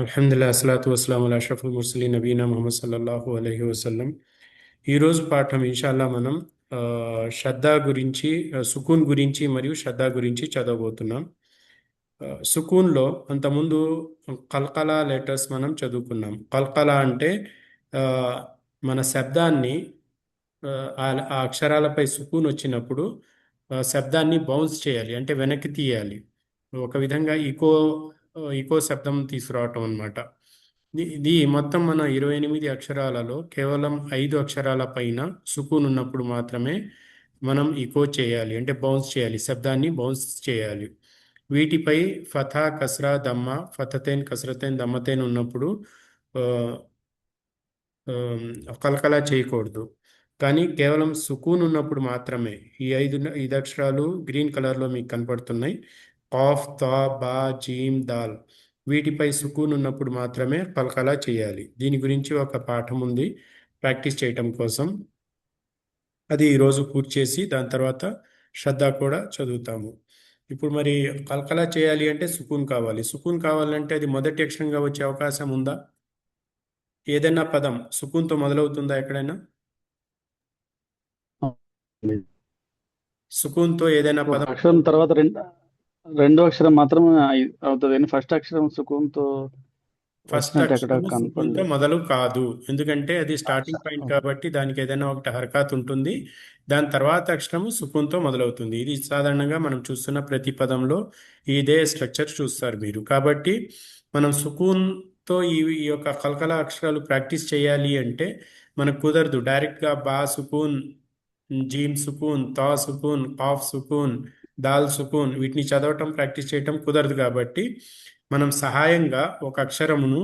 అల్హమ్దుల్లా అస్సలాతు వస్సలాం అలా అష్రఫుల్ ముర్సలీన్ నబీనా ముహమ్మద్ సల్లల్లాహు అలైహి వసల్లం. ఈరోజు పాఠం ఇన్షాల్లా మనం శ్రద్ధ గురించి, సుకూన్ గురించి మరియు శ్రద్ధ గురించి చదవబోతున్నాం. సుకూన్లో అంతకుముందు కల్కలా లెటర్స్ మనం చదువుకున్నాం. కల్కలా అంటే ఆ, మన శబ్దాన్ని, ఆ ఆ అక్షరాలపై సుకూన్ వచ్చినప్పుడు శబ్దాన్ని బౌన్స్ చేయాలి, అంటే వెనక్కి తీయాలి. ఒక విధంగా ఈకో శబ్దం తీసుకురావటం అన్నమాట. ఇది మొత్తం మన 28 అక్షరాలలో కేవలం 5 అక్షరాల పైన సుకూన్ ఉన్నప్పుడు మాత్రమే మనం ఈకో చేయాలి, అంటే బౌన్స్ చేయాలి, శబ్దాన్ని బౌన్స్ చేయాలి. వీటిపై ఫథా, కస్రా, దమ్మ, ఫతతైన్, కస్రతైన్, దమ్మతైన్ ఉన్నప్పుడు ఆ, కలకలా చేయకూడదు. కానీ కేవలం సుకూన్ ఉన్నప్పుడు మాత్రమే ఈ ఐదు అక్షరాలు గ్రీన్ కలర్లో మీకు కనపడుతున్నాయి. కాఫ్, తా, బా, జీమ్, దాల్. వీటిపై సుకూన్ ఉన్నప్పుడు మాత్రమే కలకలా చేయాలి. దీని గురించి ఒక పాఠం ఉంది ప్రాక్టీస్ చేయటం కోసం. అది ఈరోజు పూర్తి చేసి దాని తర్వాత శ్రద్ధ కూడా చదువుతాము. ఇప్పుడు మరి కలకలా చేయాలి అంటే సుకూన్ కావాలి. సుకూన్ కావాలంటే అది మొదటి అక్షరంగా వచ్చే అవకాశం ఉందా? ఏదైనా పదం సుకూన్తో మొదలవుతుందా ఎక్కడైనా? సుకూన్తో ఏదైనా ఒక పదం అక్షరం తర్వాత రెండో అక్షరం మాత్రం అవుతుంది కానీ ఫస్ట్ అక్షరం సుకూన్తో ఫస్ట్ వచ్చినట్టు ఎక్కడ అక్షరము సుకూన్తో కనపడలేదు. మొదలు కాదు. ఎందుకంటే అది స్టార్టింగ్ పాయింట్ ఓకే. కాబట్టి దానికి ఏదైనా ఒకటి హరకత్ ఉంటుంది. దాని తర్వాత అక్షరము సుకూన్తో మొదలవుతుంది. ఇది సాధారణంగా మనం చూస్తున్న ప్రతి పదంలో ఇదే స్ట్రక్చర్ చూస్తారు మీరు. కాబట్టి మనం సుకూన్తో ఈ యొక్క కలకల అక్షరాలు ప్రాక్టీస్ చేయాలి అంటే మనకు కుదరదు. డైరెక్ట్గా బా సుకూన్, జీమ్ సుకూన్, తా సుకూన్, కాఫ్ సుకూన్, దాల్ సుకూన్ వీటిని చదవటం ప్రాక్టీస్ చేయటం కుదరదు. కాబట్టి మనం సహాయంగా ఒక అక్షరమును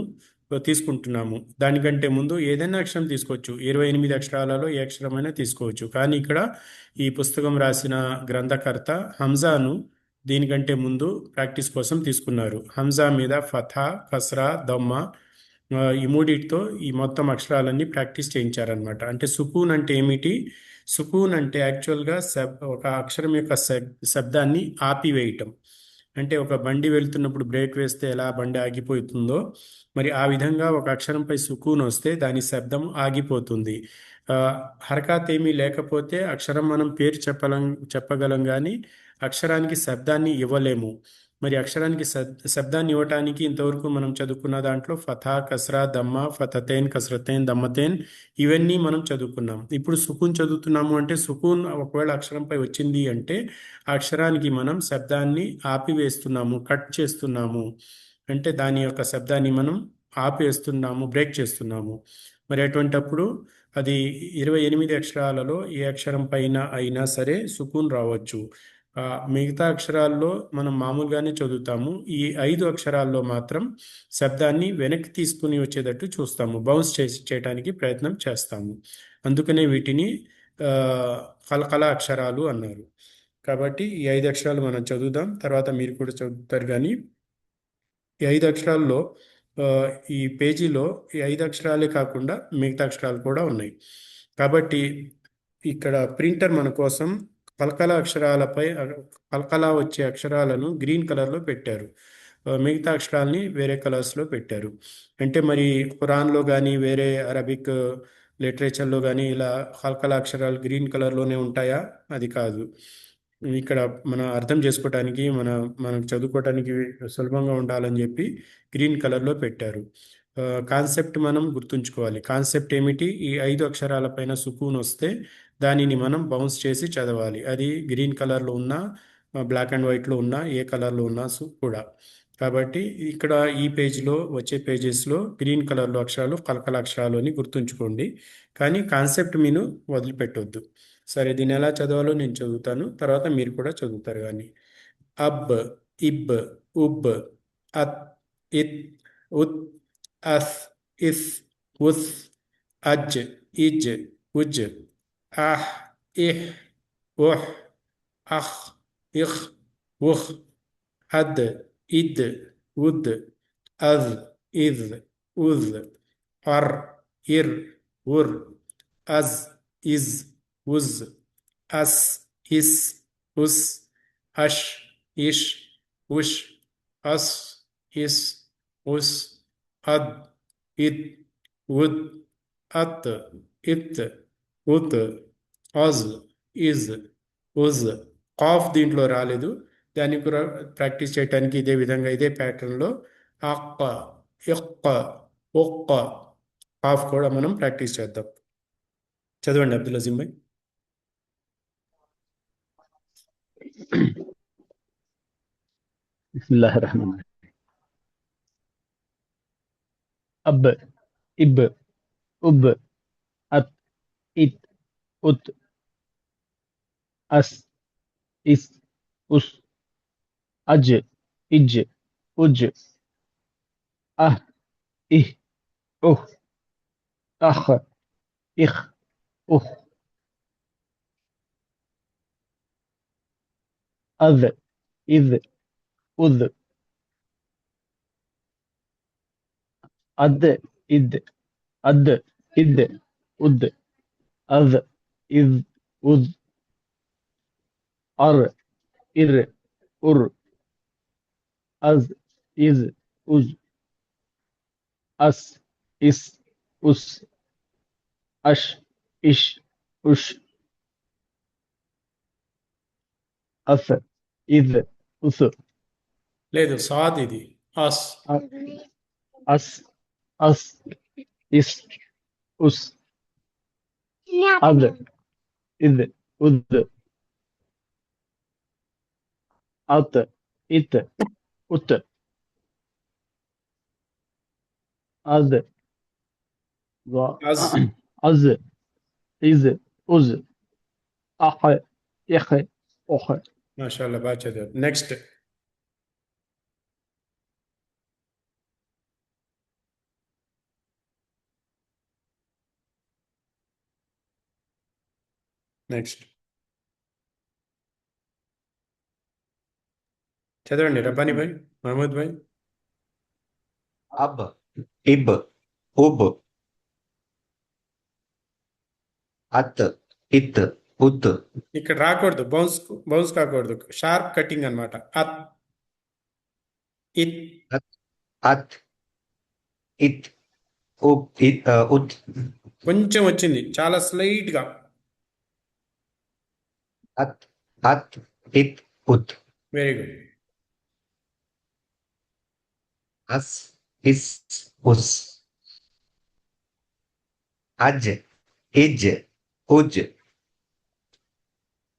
తీసుకుంటున్నాము. దానికంటే ముందు ఏదైనా అక్షరం తీసుకోవచ్చు. 28 అక్షరాలలో ఏ అక్షరమైనా తీసుకోవచ్చు. కానీ ఇక్కడ ఈ పుస్తకం రాసిన గ్రంథకర్త హంజాను దీనికంటే ముందు ప్రాక్టీస్ కోసం తీసుకున్నారు. హంజా మీద ఫథా, కస్రా, దమ్మ, ఈ మూడిటితో ఈ మొత్తం అక్షరాలన్నీ ప్రాక్టీస్ చేయించారనమాట. అంటే సుకూన్ అంటే ఏమిటి? సుకూన్ అంటే యాక్చువల్గా ఒక అక్షరం యొక్క శబ్దాన్ని ఆపివేయటం. అంటే ఒక బండి వెళ్తున్నప్పుడు బ్రేక్ వేస్తే ఎలా బండి ఆగిపోతుందో, మరి ఆ విధంగా ఒక అక్షరంపై సుకూన్ వస్తే దాని శబ్దం ఆగిపోతుంది. ఆ, హరకత్ ఏమీ లేకపోతే అక్షరం మనం పేరు చెప్పగలం కానీ అక్షరానికి శబ్దాన్ని ఇవ్వలేము. మరి అక్షరానికి శబ్దాన్ని ఇవ్వటానికి ఇంతవరకు మనం చదువుకున్న దాంట్లో ఫథా, కస్రా, దమ్మ, ఫతతైన్, కస్రతైన్, దమ్మతైన్ ఇవన్నీ మనం చదువుకున్నాం. ఇప్పుడు సుకూన్ చదువుతున్నాము అంటే సుకూన్ ఒకవేళ అక్షరంపై వచ్చింది అంటే ఆ అక్షరానికి మనం శబ్దాన్ని ఆపివేస్తున్నాము, కట్ చేస్తున్నాము. అంటే దాని యొక్క శబ్దాన్ని మనం ఆపేస్తున్నాము, బ్రేక్ చేస్తున్నాము. మరి అటువంటప్పుడు అది 28 అక్షరాలలో ఏ అక్షరం పైన అయినా సరే సుకూన్ రావచ్చు. ఆ, మిగతా అక్షరాల్లో మనం మామూలుగానే చదువుతాము. ఈ 5 అక్షరాల్లో మాత్రం శబ్దాన్ని వెనక్కి తీసుకుని వచ్చేటట్టు చూస్తాము, బౌన్స్ చేయడానికి ప్రయత్నం చేస్తాము. అందుకనే వీటిని ఆ, కలకల అక్షరాలు అన్నారు. కాబట్టి ఈ 5 అక్షరాలు మనం చదువుదాం, తర్వాత మీరు కూడా చదువుతారు. కానీ ఈ 5 అక్షరాల్లో ఆ, ఈ పేజీలో ఈ 5 అక్షరాలే కాకుండా మిగతా అక్షరాలు కూడా ఉన్నాయి. కాబట్టి ఇక్కడ ప్రింటర్ మన కోసం కలకల అక్షరాలపై కలకల వచ్చే అక్షరాలను గ్రీన్ కలర్లో పెట్టారు. మిగతా అక్షరాలని వేరే కలర్స్లో పెట్టారు. అంటే మరి ఖురాన్లో కానీ వేరే అరబిక్ లిటరేచర్లో కానీ ఇలా కలకల అక్షరాలు గ్రీన్ కలర్లోనే ఉంటాయా? అది కాదు. ఇక్కడ మన అర్థం చేసుకోవటానికి మనం చదువుకోవటానికి సులభంగా ఉండాలని చెప్పి గ్రీన్ కలర్లో పెట్టారు. కాన్సెప్ట్ మనం గుర్తుంచుకోవాలి. కాన్సెప్ట్ ఏమిటి? ఈ 5 అక్షరాల పైన సుకూన్ వస్తే దానిని మనం బౌన్స్ చేసి చదవాలి. అది గ్రీన్ కలర్లో ఉన్నా, బ్లాక్ అండ్ వైట్లో ఉన్నా, ఏ కలర్లో ఉన్నా కూడా. కాబట్టి ఇక్కడ ఈ పేజ్లో వచ్చే పేజెస్లో గ్రీన్ కలర్లో అక్షరాలు కలకల అక్షరాలు అని గుర్తుంచుకోండి. కానీ కాన్సెప్ట్ మీరు వదిలిపెట్టొద్దు. సరే, దీన్ని ఎలా చదవాలో నేను చదువుతాను, తర్వాత మీరు కూడా చదువుతారు. కానీ అబ్, ఇబ్, ఉబ్, అత్, ఇత్, ఉత్, అస్, ఇస్, ఉస్, అజ్, ఇజ్, ఉజ్, ఆహ్, ఇహ్, ఉహ్, అహ్, ఇహ్, ఉహ్, అద్, ఇద్, ఉద్, అజ్, ఇజ్, ఉజ్, అర్, ఇర్, ఉర్, అజ్, ఇజ్, ఉజ్, అస్, ఇస్, ఉస్, అష్, ఇష్, ఉష్, అస్, ఇస్, ఉస్, అద్, ఇద్, ఉద్, అత్, ఇత్, ఉత్, అజ్, ఇజ్, ఉజ్. కాఫ్ దీంట్లో రాలేదు. దాన్ని కూడా ప్రాక్టీస్ చేయడానికి ఇదే విధంగా ఇదే ప్యాటర్న్లో అక్క, ఇక్క, ఒక్క, కాఫ్ కూడా మనం ప్రాక్టీస్ చేద్దాం. చదవండి అబ్దుల్ అజీం భాయ్. بسم الله الرحمن الرحيم. أب إب أب أت إت أت أس إس أس أج إج أج أه إه أه أخ إخ أخ أذ إذ أذ أد إد أد إد أد أذ إذ أذ أر إر أر أز إز أز أس إس أس أش إش أش أث إذ أث లేదు, సాద్ ఇది. అస్. أس أس إس أس أذ إذ أذ أت إت أت أذ అజ్. أز إذ أز أخ إخ أخ మాషాల్లా, బాగా చదివారు. నెక్స్ట్. నెక్స్ట్ చదవండి రబ్బానీ భాయ్, మహమూద్ భాయ్. अब इब उब अत इत उत ఇక్కడ రాకూడదు, బౌన్స్ బౌన్స్ కాకూడదు, షార్ప్ కటింగ్ అన్నమాట. అత్, ఇత్. अत इत उब उत కొంచెం వచ్చింది, చాలా స్లైట్ గా. अत अत इत उत వెరీ గుడ్. अस इस उस अज इज उज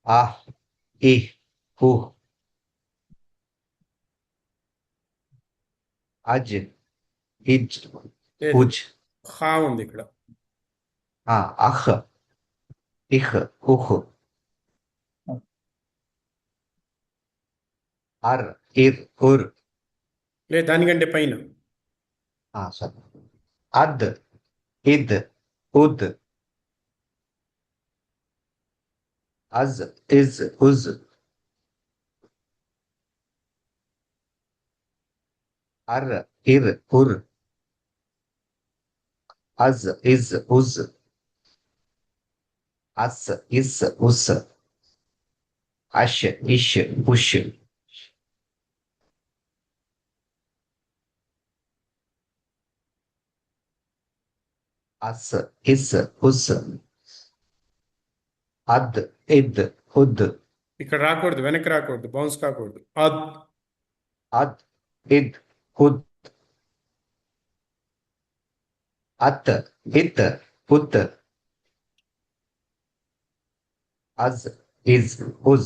आह इह उह अज इज లేదు, उज ఖా ఉంది ఇక్కడ. अख इख उख अर इर उर లేదు, దానికంటే పైన. सर अद इद उद अज इज उज अर इर उर अज इज उज अस इस उस अश इश उश अस इस उस अद इद उद ఇక్కడ రాకూడదు, వెనక్కి రాకూడదు, బౌన్స్ కాకూడదు. అద్, अद इद उद अत इत उत अज इज उज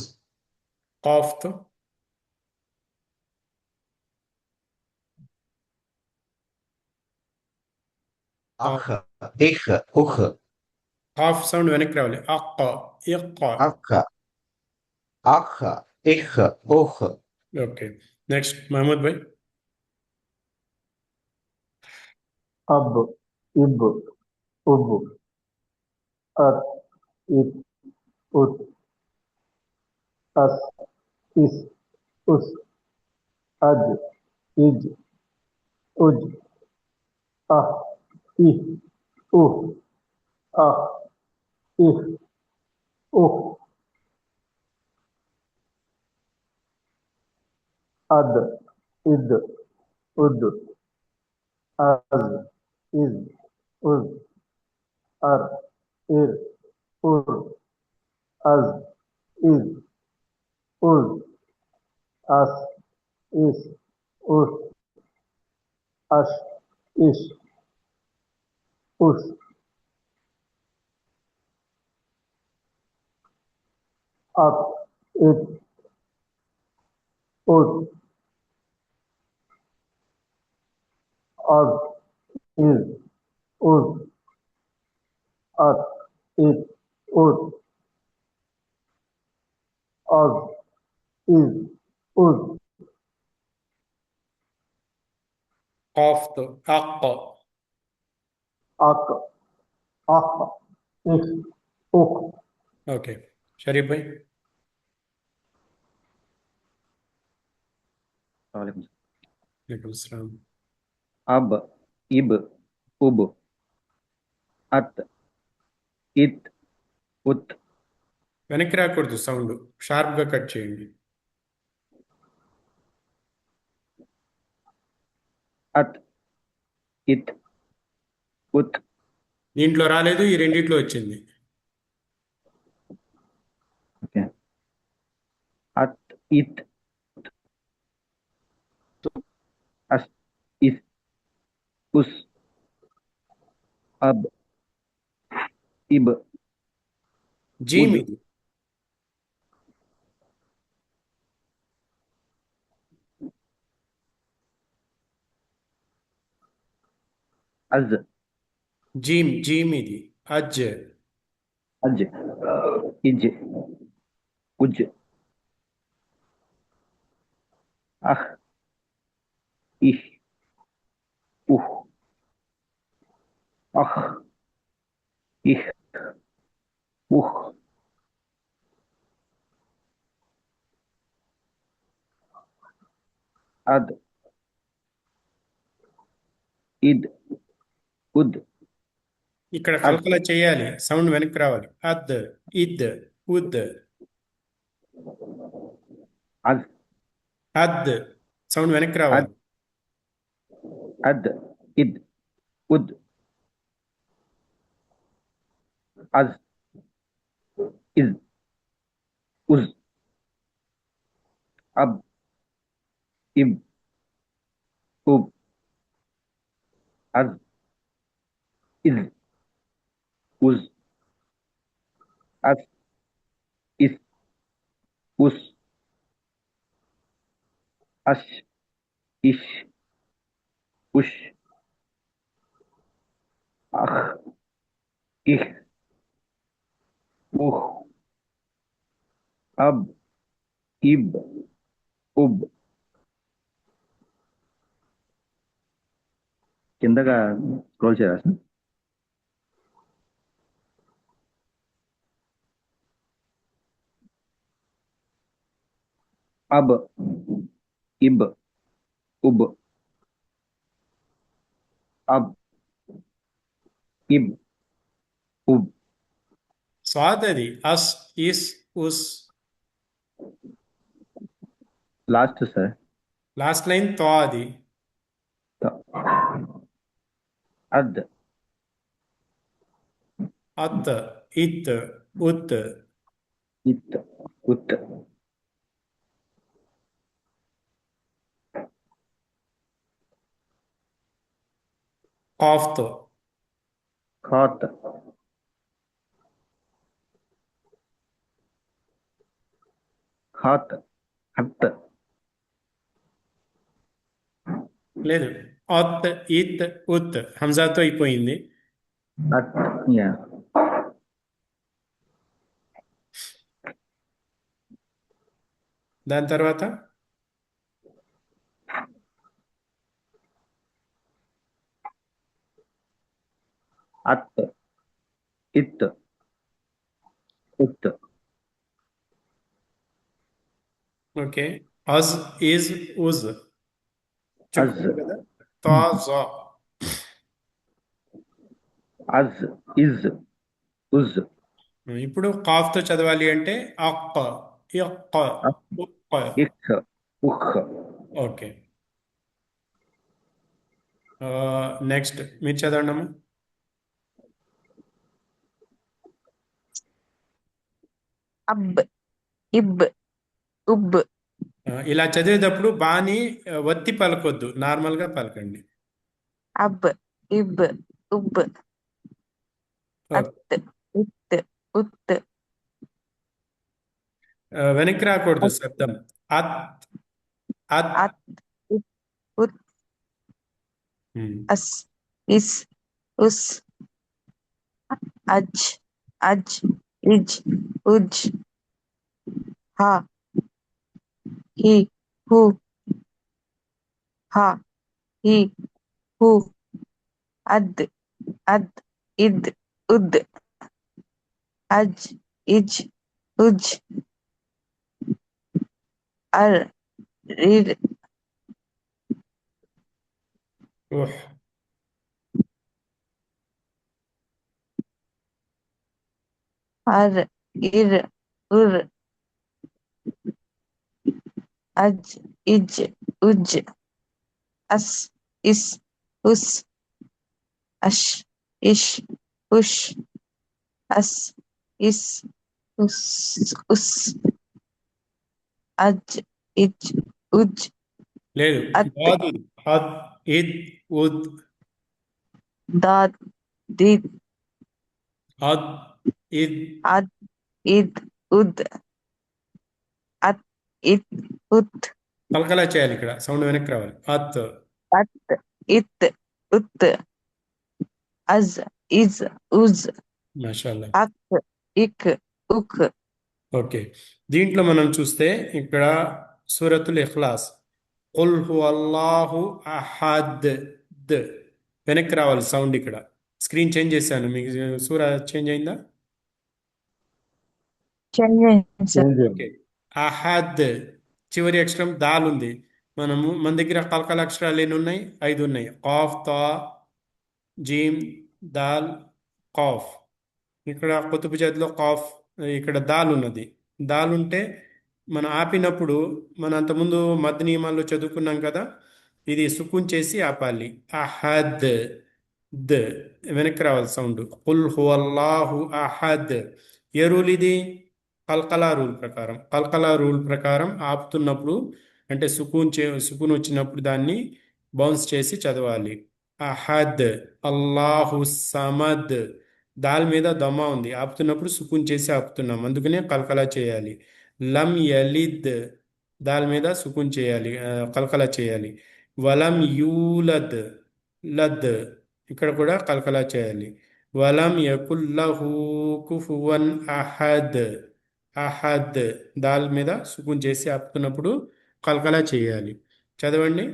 కాఫ్ తో. अख इख उख కాఫ్ సౌండ్ వెనక్కి రావాలి. అక్క, ఇక్క. अख अख इख उख ఓకే. నెక్స్ట్ మహమూద్ భాయ్. अब इब उब अत इत उत अस इस उस अज इज उज अह इह उह अह इह उह अद इद उद az, iz, uz, ar, ir, ur, az, iz, uz, as, is, us, aş, iş, us, at, it, ut, az, iz, uz, at, it, ut, az, iz, uz, కాఫ్తో అక్క. ak, ah, iş, uk, okay Sharif భాయ్. वालेकुम सलाम। వాలేకుమ్ అస్సలాం. अब, इब, उब, अत, इत, उत, వెనక్కి రాకూడదు, సౌండ్ షార్ప్గా కట్ చేయండి. अत, इत, उत, దీంట్లో రాలేదు, ఈ రెండిట్లో వచ్చింది. ओके। अत, इत, अस, इस, उस, अब, इब, జీమ్ उद, ఇది. अज, జీమ్ ఇది. అజ్. अज, इज, उज, अह, इह, उह, अह, इह, उह, अद, इद, उद, ఇక్కడ అద్. కల్పన చేయాలి, సౌండ్ వెనక్కి రావాలి. అద్, ఇద్, ఉద్. अज, అద్ సౌండ్ వెనక్కి రావాలి. अद, इद, उद, अज, इज, उज, अब, इब, उब, अज, इज, उज, अस, इस, उस, अश, इश, उश, अख, इह, उह, अब, इब, उब. కిందగా స్క్రోల్ చేయాలి సార్. अब, इब, उब, अब, इब, उब. స్వాద్ అది. అస్, ఇస్, ఉస్. Last sir. లాస్ట్ లైన్ తో అది. అద్, అత్, ఇత్, ఉత్. ఇత్, ఉత్, కాఫ్ తో. ఖాత్, ఖాత్, హత్, లేదు, అత్, ఇత్, ఉత్ హంజాతో అయిపోయింది. అత్, యా. దాని తర్వాత అత్, ఇత్, ఉత్, ఓకే. అజ్, ఇజ్, ఉజ్ అజ్, చెప్పుకోవాలి కదా. తా, జా. అజ్, ఇజ్, ఉజ్, ఇప్పుడు కాఫ్ తో చదవాలి అంటే అక్క, ఇక్క, ఉక్క. ఇఖ్, ఉఖ్. ఓకే. నెక్స్ట్ మీరు చదవండి అమ్మా. అబ్ ఇబ్ ఉబ్ ఇలా చదివేటప్పుడు బాని ఒత్తి పలకొద్దు, నార్మల్గా పలకండి. అబ్ ఇబ్ ఉబ్ ఓకే. అత్ ఇత్ ఉత్ వెనక్కి రాకూడదు అత్ శబ్దం. అత్ అత్ అత్ ఇత్ ఉత్ ఉమ్. అస్ ఇస్ ఉస్ అజ్ అజ్ ఇజ్ ఉజ్ హా హి హు హా హి హు అద్ అద్ ఇద్ ఉద్ అజ్ ఇజ్ ఉజ్ అర్ ఇర్ ఊహ్. అర్ ఇర్ ఉర్ అజ్ ఇజ్ ఉజ్ అస్ ఇస్ ఉస్ అష్ ఇష్ ఉష్ అస్ ఇస్ ఉస్ ఉస్ అజ్ ఇజ్ ఉజ్ లేదు, అత్ దాదు. హద్ ఇద్ ఉద్ దాద్ దిద్ హద్ ఇద్. అద్ ఇద్ ఉద్ అత్ ఇత్ ఉత్ పలకలా చేయాలి, ఇక్కడ సౌండ్ వెనక్కి రావాలి. అత్. అత్ ఇత్ ఉత్ అజ్ ఇజ్ ఉజ్ మాషాల్లా. అక్ ఇక్ ఉక్ ఓకే. దీంట్లో మనం చూస్తే ఇక్కడ సూరతుల్ ఇఖ్లాస్ ఖుల్ హువల్లాహు అహద్. ద్ వెనక్కి రావాలి సౌండ్. ఇక్కడ స్క్రీన్ చేంజ్ చేశాను, మీకు సూర చేంజ్ అయిందా? Change okay. అహద్ చివరి అక్షరం దాల్ ఉంది. మన దగ్గర కలకల అక్షరాలు ఎన్ని ఉన్నాయి? 5 ఉన్నాయి. కాఫ్, తా, జీమ్, దాల్, కాఫ్. ఇక్కడ కుతుబు జాతిలో కాఫ్, ఇక్కడ దాల్ ఉన్నది. దాల్ ఉంటే మనం ఆపినప్పుడు, మన అంతకుముందు మద్ నియమాల్లో చదువుకున్నాం కదా, ఇది సుకున్ చేసి ఆపాలి. అహద్. ద్ వెనక్కి రావాలి సౌండ్. ఖుల్ హువల్లాహు అహద్. ఏ రూల్ ఇది? కల్కలా రూల్ ప్రకారం. కల్కలా రూల్ ప్రకారం ఆపుతున్నప్పుడు, అంటే సుకూన్ వచ్చినప్పుడు దాన్ని బౌన్స్ చేసి చదవాలి. అహద్. అల్లాహు సమద్. దాల్ మీద దమ్మ ఉంది, ఆపుతున్నప్పుడు సుకూన్ చేసి ఆపుతున్నాం, అందుకనే కల్కలా చేయాలి. లం యలిద్. దాల్ మీద సుకూన్ చేయాలి, కల్కలా చేయాలి. వలం యూలద్. లద్ ఇక్కడ కూడా కల్కలా చేయాలి. వలం యకుల్లహు కుఫువన్ అహద్. అహద్ దాల్ మీద సుకూన్ చేసి ఆపుతున్నప్పుడు కల్కలా చేయాలి. చదవండి.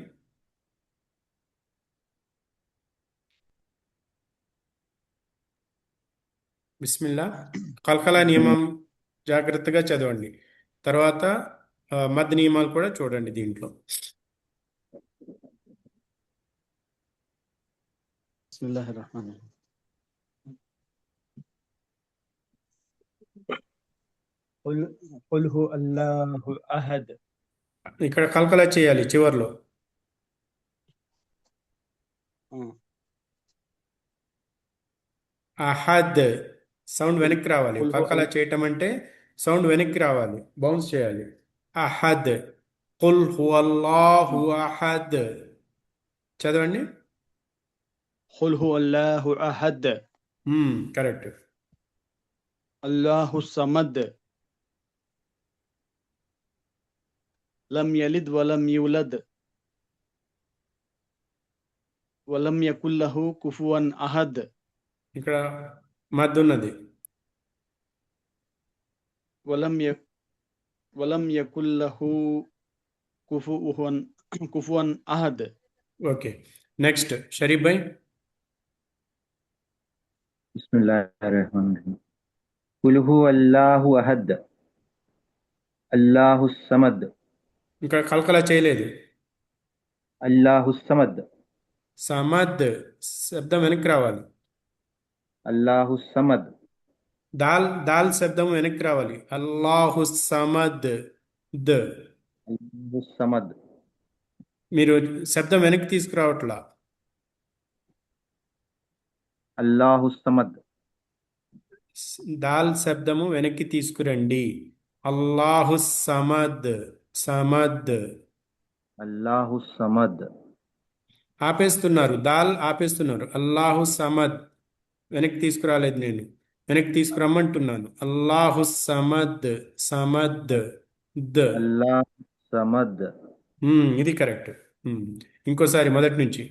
బిస్మిల్లా. కల్కలా నియమం జాగ్రత్తగా చదవండి. తర్వాత మద్ నియమాలు కూడా చూడండి దీంట్లో. బిస్మిల్లాహిర్ రహమానిర్ రహీం. ఖుల్ ఖుల్ హు అల్లాహు అహద్. ఇక్కడ కల్కలా చేయాలి చివర్లో. అహద్ సౌండ్ వెనక్కి రావాలి. ఖుల్ హు కల్కలా చేయటం అంటే సౌండ్ వెనక్కి రావాలి, బౌన్స్ చేయాలి. అహద్. ఖుల్ హువల్లాహు అహద్. చదవండి. ఖుల్ హు అల్లాహు అహద్. కరెక్ట్. అల్లాహు సమద్. లం యలిద్ వలం యూలద్ వలం యకుల్ లహు కుఫువన్ అహద్. ఇక్కడ మద్ ఉన్నది. వలం యకుల్ లహు కుఫువన్ అహద్. ఓకే. నెక్స్ట్ షరీఫ్ భాయ్. బిస్మిల్లాహిర్రహమానిర్రహీం. ఖుల్ హువల్లాహు అహద్ అల్లాహుస్ సమద్ ఇక్కడ కల్కలా చేయలేదు. అల్లాహుస్ సమద్ సమద్ శబ్దం వెనక్కి రావాలి. అల్లాహుస్ సమద్ దాల్ శబ్దం వెనక్కి రావాలి. అల్లాహు సమద్. ద అల్లాహుస్ సమద్ మీరు శబ్దం వెనక్కి తీసుకురావట్లా. అల్లాహు సమద్, దాల్ శబ్దము వెనక్కి తీసుకురండి. అల్లాహు సమద్. సమద్. అల్లాహు సమద్, ఆపేస్తున్నారు, దాల్ ఆపేస్తున్నారు. అల్లాహు సమద్ వెనక్కి తీసుకురాలేదు, నేను వెనక్కి తీసుకురమ్మంటున్నాను. అల్లాహు సమద్. సమద్. ద. అల్లాహు సమద్, ఇది కరెక్ట్. ఇంకోసారి మొదటి నుంచి.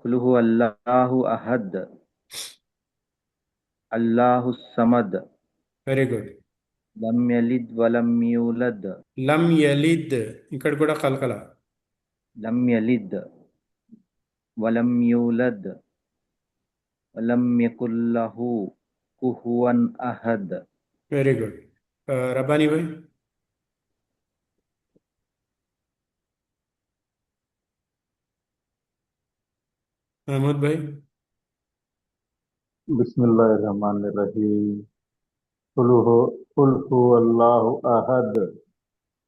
కుల్ హువ అల్లాహు అహద్, అల్లాహు సమద్, వెరీ గుడ్. లం యలిద్ వలం యూలద్, లం యలిద్. ఇక్కడ కూడా కలకల. లం యలిద్ వలం యూలద్ వలం యకుల్ లహు కుఫువన్ అహద్. Very good. రబ్బానీ భాయ్. महमूद भाई. बिस्मिल्लाहिर्रहमानिर्रहीम। कुल हु अल्लाहु अहद,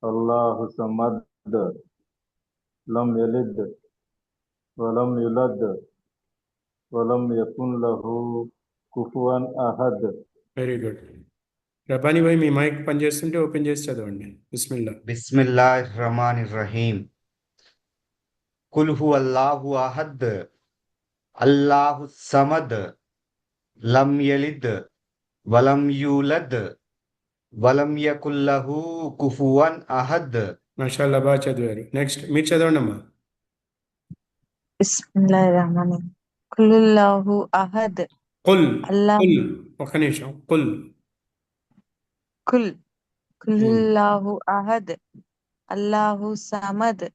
अल्लाहु समद, लम यलिद वलम यूलद वलम यकुन लहु कुफुवन अहद। Very good. రబ్బానీ భాయ్, మీ మైక్ పనిచేస్తుంటే ఓపెన్ చేసి చదవండి. బిస్మిల్లా. బిస్మిల్లాహిర్రహమానిర్రహీం. కుల్ హువల్లాహు అహద్, అల్లాహు సమద్, లం యలిద్ వలం యూలద్ వలం యకుల్ లహు కుఫువన్ అహద్. మాషాల్లా, బాగా చదివారు. నెక్స్ట్ మీరు చదవండి అమ్మా. బిస్మిల్లాహిర్రహమానిర్రహీం. కుల్లాహు అహద్. కుల్. అల్లాహ్. కుల్. ఒక నిమిషం. కుల్. కుల్ కుల్లాహు అహద్, అల్లాహు సమద్,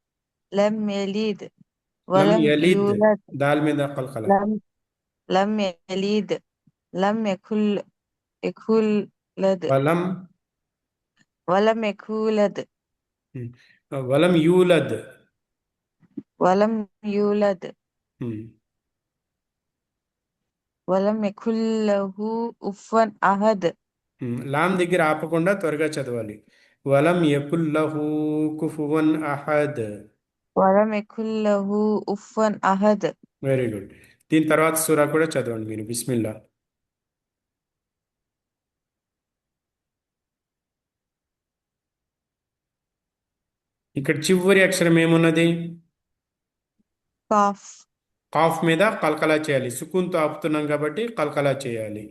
లం యలిద్ లం వలం యలిద్. యూలద్ దాల్ మీద కలకల. లం లం యలిద్ లం యకులద్ వలం. వలం యకులద్ వలం యూలద్. వలం యూలద్ ఉమ్. వలం యకుల్లహు కుఫువన్ అహద్. లాం దగ్గర ఆపకుండా త్వరగా చదవాలి. వలం యకుల్లహు కుఫువన్ అహద్. వలం యకుల్లహు కుఫువన్ అహద్. Very good. దీని తర్వాత సూరా కూడా చదవండి మీరు. బిస్మిల్లా. ఇక్కడ చివరి అక్షరం ఏమున్నది? కాఫ్. కాఫ్ మీద కల్కలా చేయాలి. సుకూన్తో ఆపుతున్నాం కాబట్టి కల్కలా చేయాలి.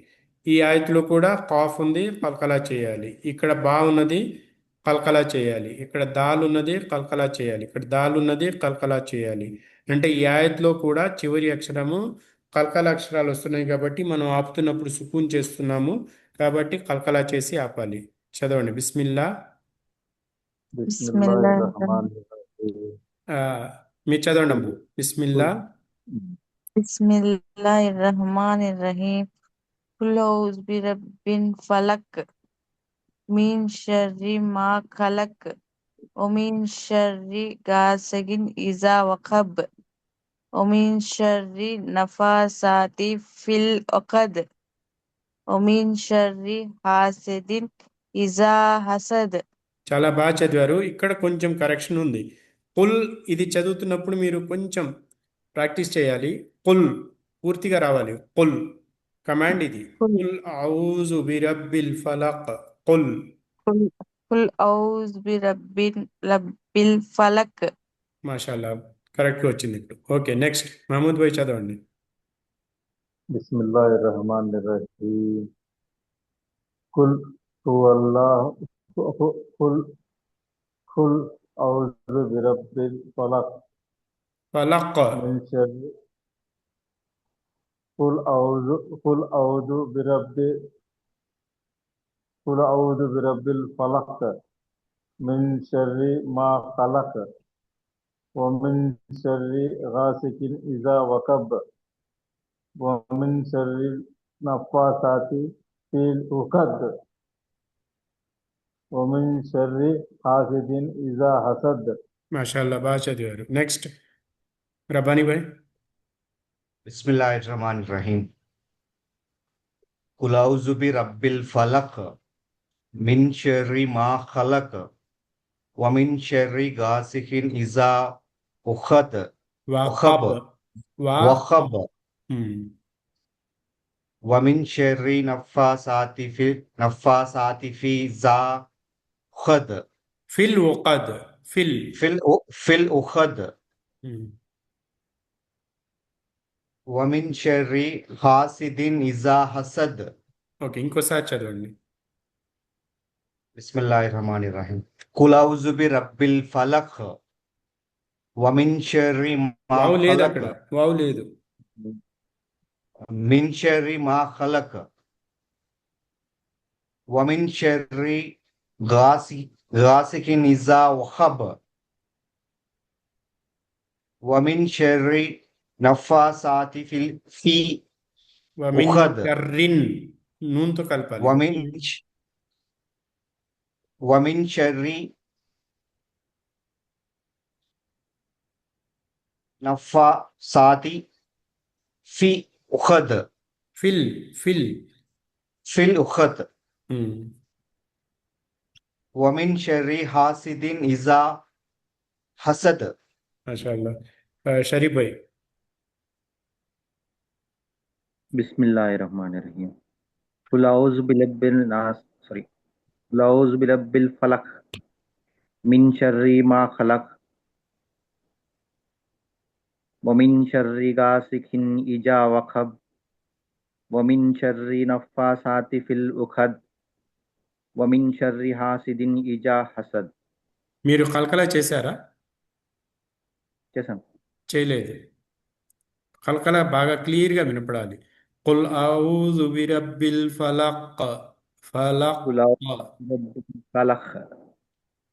ఈ ఆయతులో కూడా కాఫ్ ఉంది, కల్కలా చేయాలి. ఇక్కడ బా ఉన్నది, కల్కలా చేయాలి. ఇక్కడ దాల్ ఉన్నది, కల్కలా చేయాలి. ఇక్కడ దాల్ ఉన్నది, కల్కలా చేయాలి. అంటే ఈ ఆయత్లో కూడా చివరి అక్షరము కల్కలా అక్షరాలు వస్తున్నాయి కాబట్టి మనం ఆపుతున్నప్పుడు సుకూన్ చేస్తున్నాము కాబట్టి కల్కలా చేసి ఆపాలి. చదవండి. బిస్మిల్లా. बिस्मिल्लाहिर्रहमानिर्रहीम। మీరు చదవండి అమ్మ. బిస్మిల్లా. బిస్మిల్లాహిర్రహమానిర్రహీం. కుల్ ఔజు బిరబ్బిల్ ఫలక్, మిన్ షర్రి మా ఖలక్, వమిన్ షర్రి గాసికిన్ ఇజా వఖబ్, వమిన్ షర్రి నఫాసాతి ఫిల్ ఉఖద్, వమిన్ షర్రి హాసిదిన్ ఇజా హసద్. చాలా బాగా చదివారు. ఇక్కడ కొంచెం కరెక్షన్ ఉంది. కుల్ ఇది చదువుతున్నప్పుడు మీరు కొంచెం ప్రాక్టీస్ చేయాలి. కుల్ పూర్తిగా రావాలి. కుల్ కమాండ్ ఇది. కుల్ ఔజు బిరబ్బిల్ ఫలక్. కుల్. కుల్ ఔజు బిరబ్బిల్ ఫలక్. మాషాల్లా, కరెక్ట్గా వచ్చింది ఇప్పుడు. ఓకే, నెక్స్ట్ మహమూద్ భాయ్ చదవండి. बिस्मिल्लाहिर्रहमानिर्रहीम। कुल हुवल्लाहु कुल कुल औज़ु बिरब्बिल फलक ఫలక్. मिन शर्रि कुल औज़ु बिरब्बिल फलक मिन शर्रि मा खलक व मिन शर्रि गासिकिन इज़ा वक़ब व मिन शर्रि नफ़्फ़ासाति फ़िल उक़द व मिन शर्रि हासिदिन इज़ा हसद। మాషాల్లా, బాగా చదివారు. నెక్స్ట్ రబ్బానీ భాయ్. బిస్మిల్లాహిర్రహమానిర్రహీం. కుల్ ఔజు బిరబ్బిల్ ఫలక్ మిన్ షర్రి మా ఖలక్ వ మిన్ షర్రి గాసికిన్ ఇజా ఉఖద్. వాఖబ్. వఖబ్. ومن شر نفاسات في خد ఫిల్ ఉఖద్ ఫిల్ في الأخد ومن شر حاسد إذا حسد. ఓకే ఇంకోసారి చదవండి. بسم الله الرحمن الرحيم. قل أعوذ برب الفلق ومن شر ما వావు లేదు خلق అక్కడ, వావు లేదు. من شر ما خلق ومن شر غاسق إذا وخب ومن شر نفاسات في వమిన్ ఉఖద్ షర్రిన్ నూన్తో కలపాలి. ومن شر نفاسات في أخد ఫిల్ ఫిల్ في الأخد ومن شر حاسد إذا حسد. మాషాల్లా. షరీఫ్ భాయ్. बिस्मिल्लाहिर्रहमानिर्रहीम कुल औज़ु बिरब्बिन नास कुल औज़ु बिरब्बिल फलक मिन शर्रि मा खलक व मिन शर्रि गासिकिन इजा वखब व मिन शर्रि नफ्फासाति फिल उखद व मिन शर्रि हासिदिन इजा हसद. మీరు కలకలా చేశారా? చేశాం. చేయలేదు. కలకలా బాగా క్లియర్గా వినపడాలి. కుల్ ఔజు బిరబ్బిల్ ఫలక్ ఫలక్ కుల్ ఔజు బిరబ్బిల్ ఫలక్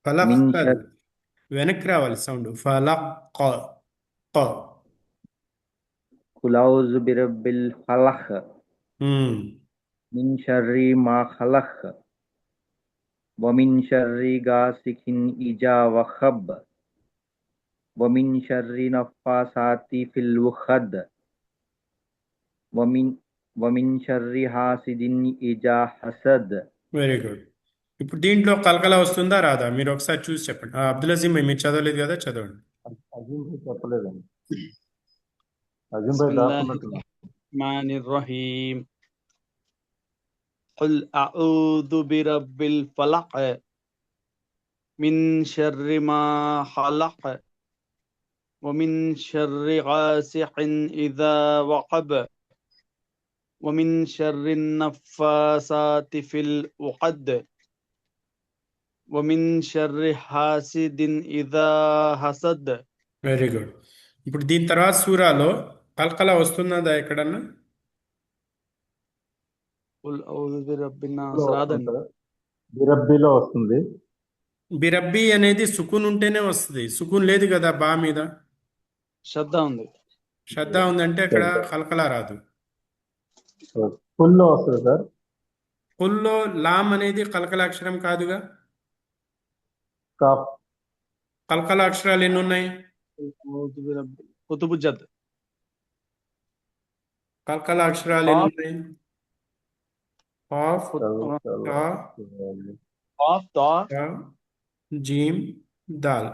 ఫలక్ మిన్ కాదు, షర్రి వెనక్కి రావాలి సౌండ్. ఫలక్ క. కుల్ ఔజు బిరబ్బిల్ ఫలక్ మిన్ షర్రి మా ఖలక్ వ మిన్ షర్రి గాసికిన్ ఇజా వఖబ్ వ మిన్ షర్రి నఫ్ఫాసాతి ఫిల్ ఉఖద్ వ మిన్ షర్రి హాసిదిన్ ఇజా హసద్. Very good. ఇప్పుడు దీంట్లో కలకలా వస్తుందా రాదా? మీరు ఒకసారి చూసి చెప్పండి. అబ్దుల్ అజీం భాయ్, మీరు చదవలేదు కదా, చదవండి. అజీం భాయ్ చెప్పలేదండి. అజీం بسم భాయ్ الله దాక్కున్నట్టున్నా. الرحمن الرحيم قل أعوذ برب الفلق من شر ما خلق ومن شر غاسق إذا وقب ومن شر النفاسات في العقد ومن شر حاسد إذا حسد. Very good. ఇప్పుడు దీని తర్వాత సూరాలో కలకలా వస్తున్నదా ఎక్కడన్నా? قل أعوذ برب الناس లో రాదండి. వస్తుంది. బిరబ్బిలో వస్తుంది. బిరబ్బి అనేది సుకున్ ఉంటేనే వస్తుంది. సుకున్ లేదు కదా బా మీద. శ్రద్ధ ఉంది. శ్రద్ధ ఉందంటే అక్కడ కలకలా రాదు. ఫుల్లో వస్తుంది సార్. కుల్లో లామ్ అనేది కలకలాక్షరం కాదుగా. కాఫ్ కలకలాక్షరాలు ఎన్ని ఉన్నాయి? أعوذ برب కుతుబు జద్. కలకలాక్షరాలు ఎన్ని ఉన్నాయి? ఖాఫ్, తా, ఖాఫ్ తా తా, జీమ్, దాల్.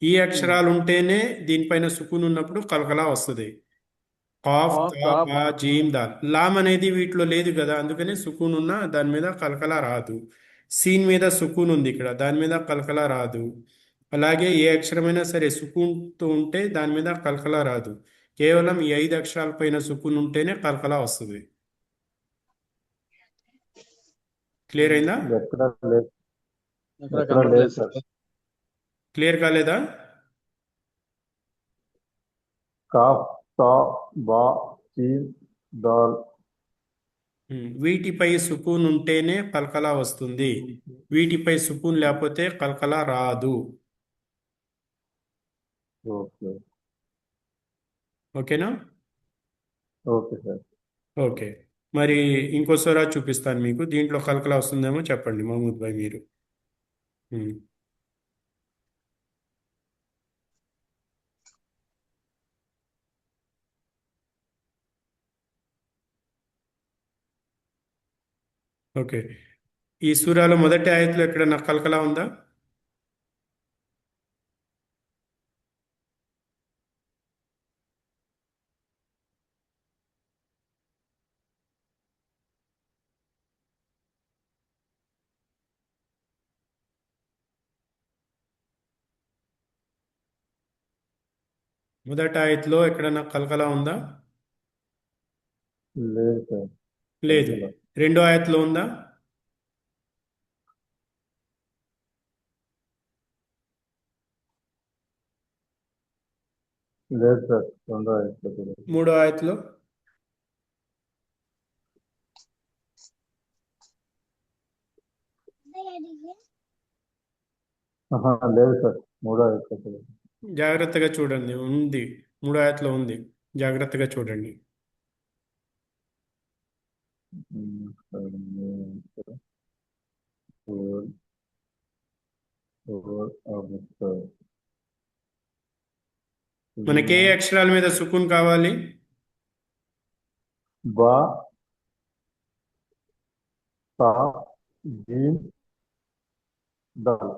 ఈ అక్షరాలు ఉంటేనే దీనిపైన సుకున్ ఉన్నప్పుడు కలకలా వస్తుంది. ఖాఫ్, ఖాఫ్ తా, తా బా, జీమ్, దాల్. లామ్ అనేది వీటిలో లేదు కదా, అందుకనే సుకూన్ ఉన్నా దాని మీద కలకలా రాదు. సీన్ మీద సుకూన్ ఉంది ఇక్కడ, దాని మీద కలకలా రాదు. అలాగే ఏ అక్షరమైనా సరే సుకూన్తో ఉంటే దాని మీద కలకలా రాదు. కేవలం ఈ 5 అక్షరాల పైన సుకూన్ ఉంటేనే కలకలా వస్తుంది. క్లియర్ అయిందా? ఎక్కడ లేదు, ఎక్కడ ఎక్కడ లేదు కనపడలేదు సార్. సార్. క్లియర్ కాలేదా? కాఫ్ తా బా జీమ్ దాల్. వీటిపై సుకూన్ ఉంటేనే కలకలా వస్తుంది. వీటిపై సుకూన్ లేకపోతే కలకలా రాదు. ఓకే ఓకేనా? Okay sir. ఓకే. మరి ఇంకో సూరా చూపిస్తాను మీకు. దీంట్లో కలకలా వస్తుందేమో చెప్పండి మహమూద్ భాయ్ మీరు. ఉమ్. ఓకే. ఈ సూరాలో మొదటి ఆయతలో ఎక్కడన్నా కలకలా ఉందా? మొదటి ఆయత్లో ఎక్కడన్నా కలకలా ఉందా? లేదు సార్ లేదు. కలకల రెండో ఆయత్లో ఉందా? లేదు సార్ రెండో అయిపోతుంది మూడో ఆయత్లో? లేదు సార్ మూడో అయిపోతుంది జాగ్రత్తగా చూడండి, ఉంది. మూడో ఆయత్లో ఉంది, జాగ్రత్తగా చూడండి. మనకి ఏ అక్షరాల మీద సుకున్ కావాలి? బా తా జీమ్ దాల్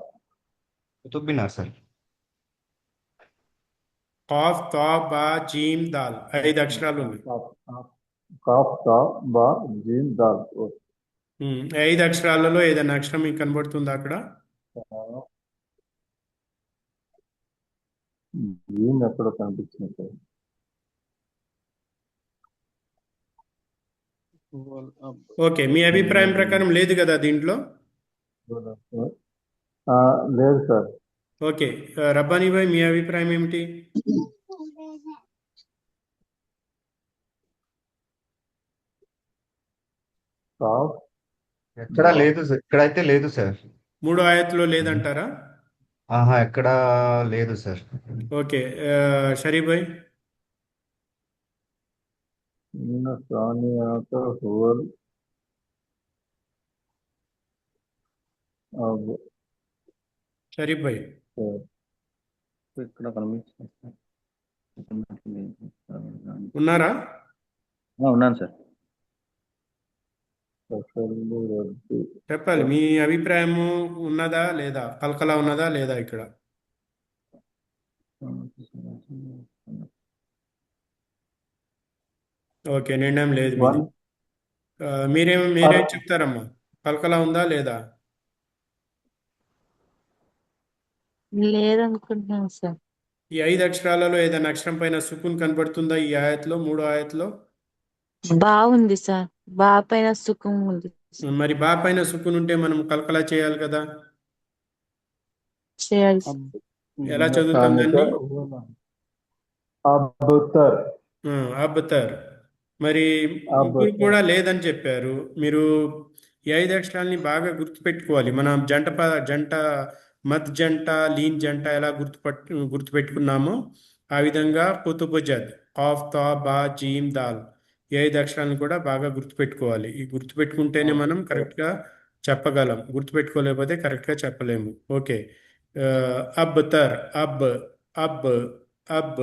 కుతుబ్ మినార్ సార్. కాఫ్ తా బా జీమ్ దాల్ 5 అక్షరాలు ఉన్నాయి. కాఫ్ తా బా జీమ్ దాల్ 5 అక్షరాలలో ఏదైనా అక్షరం మీకు కనబడుతుందా అక్కడ? జీమ్ ఎక్కడో కనిపించింది సార్ ఓకే, మీ అభిప్రాయం ప్రకారం లేదు కదా దీంట్లో? లేదు సార్ ఓకే, రబ్బానీ భాయ్ మీ అభిప్రాయం ఏమిటి? కాఫ్ ఎక్కడా లేదు సార్, ఇక్కడైతే లేదు సార్. మూడో ఆయత్లో లేదంటారా? ఆహా, ఎక్కడా లేదు సార్. ఓకే, షరీఫ్ భాయ్? సానియాత హువల్ అబ్ షరీఫ్ భాయ్ ఇక్కడ కనిపిస్తుంది సార్. ఉన్నారా? ఉన్నాను సార్. తసల్లు రద్దు చెప్పాలి, మీ అభిప్రాయము ఉన్నదా లేదా? కలకలా ఉన్నదా లేదా ఇక్కడ? ఓకే, నిర్ణయం లేదు మీది. వన్ మీరేం చెప్తారమ్మా? కలకలా ఉందా లేదా? లేదనుకుంటున్నాను సార్. ఈ 5 అక్షరాలలో ఏదైనా అక్షరం పైన సుకున్ కనబడుతుందా ఈ ఆయత్లో, మూడో ఆయత్లో? బాగుంది సార్, బా పైన సుఖం ఉంది. మరి బా పైన సుకున్ ఉంటే మనం కలకలా చేయాలి కదా? చేయాలి. ఎలా చదువుతాం దాన్ని? అబ్తర్ అబ్తర్. మరి ముగ్గురు కూడా లేదని చెప్పారు మీరు. ఈ 5 అక్షరాలని బాగా గుర్తుపెట్టుకోవాలి. మనం జంట మద్ జంట, లీన్ జంట ఎలా గుర్తుపెట్టుకున్నామో ఆ విధంగా కుతుబుజద్, కాఫ్ తా బా జీమ్ దాల్ ఈ 5 అక్షరాలను కూడా బాగా గుర్తుపెట్టుకోవాలి. ఈ గుర్తుపెట్టుకుంటేనే మనం కరెక్ట్గా చెప్పగలం. గుర్తుపెట్టుకోలేకపోతే కరెక్ట్గా చెప్పలేము. ఓకే, అబ్తర్, అబ్ అబ్ అబ్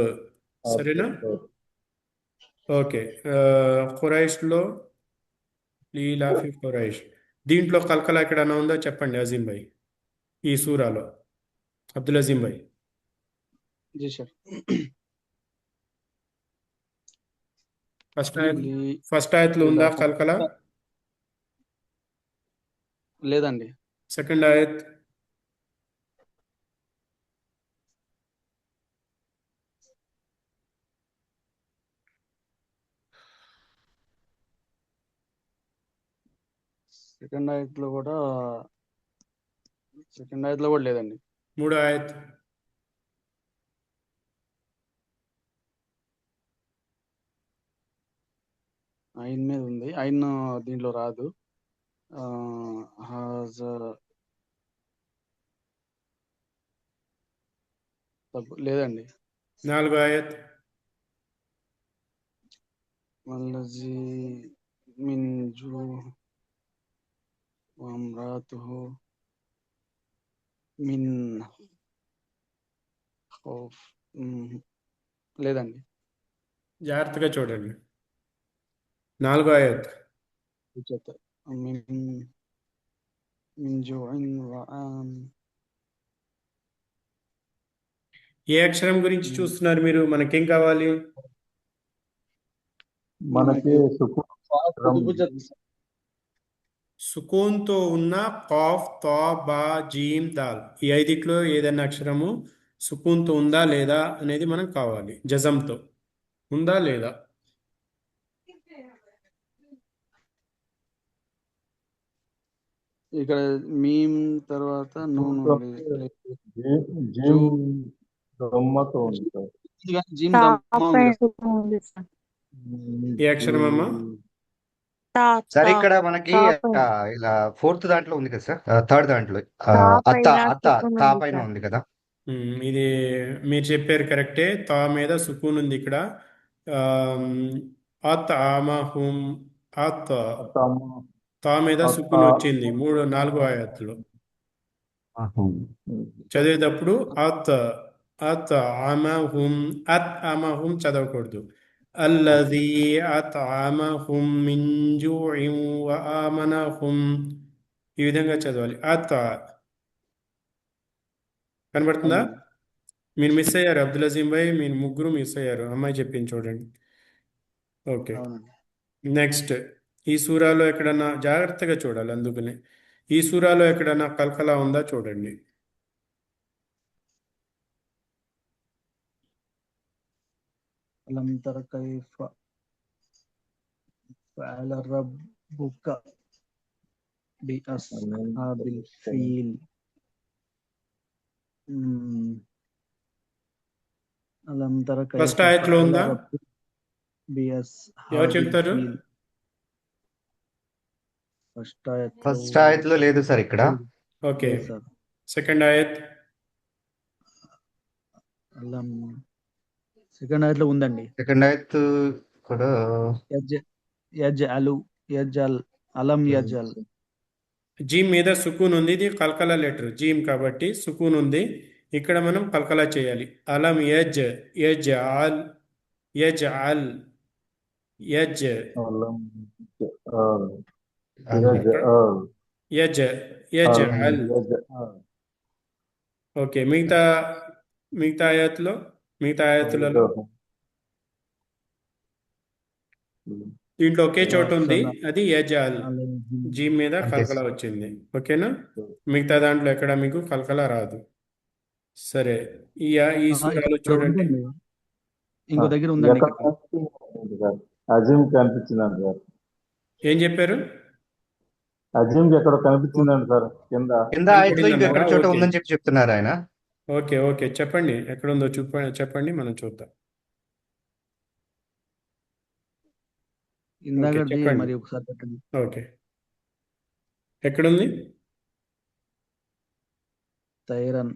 సరేనా? ఓకే, ఖురైష్లో లీలాఫీ ఖురైష్, దీంట్లో కలకలా ఎక్కడైనా ఉందో చెప్పండి అజీం భాయ్, ఈ సూరాలో. అబ్దుల్ అజీం భాయ్. జీ సార్. ఫస్ట్ ఆయత్లో ఉందా కలకలా? లేదండి. సెకండ్ ఆయత్? సెకండ్ ఆయత్లో కూడా లేదండి. మూడో ఆయత్? ఐన్ మీద ఉంది. ఐన్ దీంట్లో రాదు. లేదండి. నాలుగో ఆయత్? వల్లజీ మిన్ జూ వమ్రాతుహు మిన్ ఖౌఫ్. లేదండి. జాగ్రత్తగా చూడండి. నాలుగో ఆయత్? మిన్ జూఇన్ వఆమ్. ఏ అక్షరం గురించి చూస్తున్నారు మీరు? మనకేం కావాలి? మనకి సుకూన్తో ఉన్న కాఫ్ తా బా జీమ్ దాల్ ఈ 5ట్లో ఏదైనా అక్షరము సుకూన్తో ఉందా లేదా అనేది మనం కావాలి, జజంతో ఉందా లేదా. ఇక్కడ మీమ్ తర్వాత నూన్ జీమ్తో ఉంది. జూ జీమ్ దమ్మతో ఉంది సార్. ఉంది కానీ జీమ్ తా దమ్మ ఉంది పైన కదా. సుకున్ ఉంది సార్. ఏ అక్షరం అమ్మా? తా సార్ తా ఇక్కడ మనకి తా పైన ఇలా ఫోర్త్ దాంట్లో ఉంది కదా సార్, థర్డ్ దాంట్లో తా అత్త పైన అత్త సుకున్ తా ఉంది పైన సార్. ఉంది కదా. ఇది మీరు చెప్పారు కరెక్టే. తా మీద సుకూన్ ఉంది ఇక్కడ. అత్అమహుం అత్ అత్తమ్మ తా మీద అత్త సుకూన్ వచ్చింది 4 ఆయత్తులో. చదివేటప్పుడు అత్అమహుం అత్అమహుం చదవకూడదు. అల్లజీ అత్అమహుం మిన్ జూఇన్ వ ఆమనహుం, ఈ విధంగా చదవాలి. కనబడుతుందా? అవునండి. మీరు మిస్ అయ్యారు అబ్దుల్ అజీం భాయ్, మీరు ముగ్గురు మిస్ అయ్యారు. అమ్మాయి చెప్పింది చూడండి. ఓకే, అవునండి. నెక్స్ట్. ఈ సూరాలో ఎక్కడన్నా జాగ్రత్తగా చూడాలి, అందుకనే ఈ సూరాలో ఎక్కడన్నా కల్కలా ఉందా చూడండి. అలం తర కైఫ ఫఅల రబ్బుక బి అస్హాబిల్ ఫీల్. అలం తర ఫస్ట్ కైఫ ఆయత్లో ఫఅల ఉందా? రబ్బుక బి ఎవరు అస్హాబిల్ చెప్తారు? ఫీల్. ఫస్ట్ ఆయత్లో ఫస్ట్ ఆయత్లో లేదు సార్ ఇక్కడ. ఓకే, లేదు సార్. సెకండ్ ఆయత్. అలం సెకండ్ ఆయత్లో ఉందండి. సెకండ్ ఆయత్ కూడా యజ్అలు యజ్అల్ అలం యజ్అల్. జీమ్ మీద సుకూన్ ఉంది, ఇది కల్కలా లెటర్ జీమ్ కాబట్టి సుకూన్ ఉంది. ఇక్కడ మనం కల్కలా చేయాలి. అలం యజ్ అల్ యజ్ అల్ యజ్ అల్లం యజ్ యజ్ అల్. యజ్ ఓకే, మిగతా ఆయతులలో దీంట్లో ఒకే చోట ఉంది, అది యజాల్. జీమ్ మీద అంతే కల్కలా సార్. వచ్చింది. ఓకేనా? మిగతా దాంట్లో ఎక్కడ మీకు కల్కలా రాదు. సరే, ఈ సూరాలు ఇక్కడ చూడండి. ఉందండి. ఇంకో దగ్గర ఉందండి ఎక్కడ ఇక్కడ. కనిపించింది సార్? అజీమ్ కనిపించిందండి సార్. ఏం చెప్పారు? అజీమ్ ఎక్కడ కనిపించిందండి సార్ కింద. కింద ఆయత్లో ఇంకెక్కడ చోట ఓకే ఉందని చెప్తున్నారు ఆయన. ఓకే ఓకే, చెప్పండి ఎక్కడుందో చెప్పండి, మనం చూద్దాం. ఇందాకది చెప్పండి. మరి ఒకసారి పెట్టండి. ఓకే, ఎక్కడుంది? తైరన్.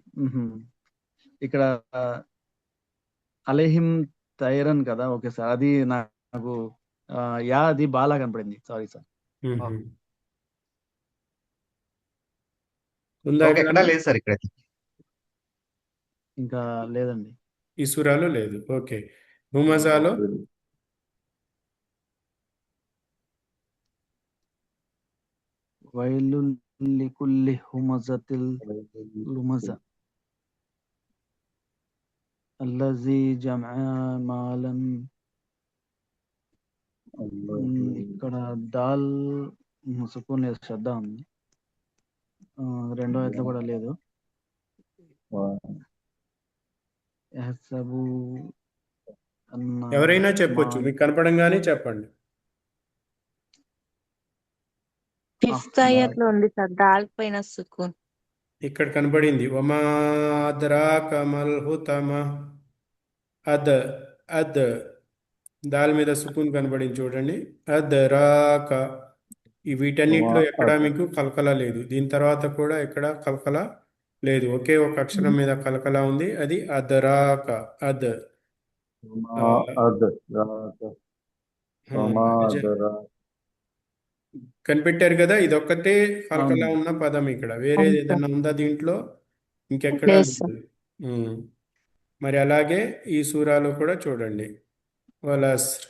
ఇక్కడ అలేహిం తైరన్ కదా. ఓకే సార్, అది నాకు అది బాగా కనపడింది. Sorry sir. ఉందా ఓకే, ఎక్కడా ఎక్కడన్నా? లేదు సార్ ఇక్కడైతే. ఇంకా లేదండి. ఈ సూరాలో లేదు. ఓకే, హుమజాలో? వైలుల్ లికుల్లి హుమజతిల్ లుమజ అల్లజీ జమఅ మాలన్. ఇక్కడ దాల్ సుకూన్ లేదు, శ్రద్ధ ఉంది. రెండో ఆయతలో కూడా లేదు. యహ్సబు అన్న ఎవరైనా చెప్పొచ్చు, మీకు కనపడంగానే చెప్పండి. ఫిఫ్త్ ఆయత్ లో ఉంది సార్, దాల్ పైన సుకూన్. ఇక్కడ కనబడింది వమా అద్రాక మల్ హుతమ. అద్ దాల్ మీద సుకూన్ కనబడింది చూడండి. అద్రాక. ఈ వీటన్నిటిలో ఎక్కడా మీకు కలకల లేదు. దీని తర్వాత కూడా ఎక్కడ కలకల లేదు. ఒకే ఒక అక్షరం మీద కలకల ఉంది, అది అద్రాక. కనిపెట్టారు కదా? ఇది ఒక్కటే కలకల ఉన్న పదం. ఇక్కడ వేరే అవును సార్. ఏదైనా ఉందా దీంట్లో? ఇంకెక్కడా లేదు సార్. లేదు. మరి అలాగే ఈ సూరాలో కూడా చూడండి. వలస్ర్.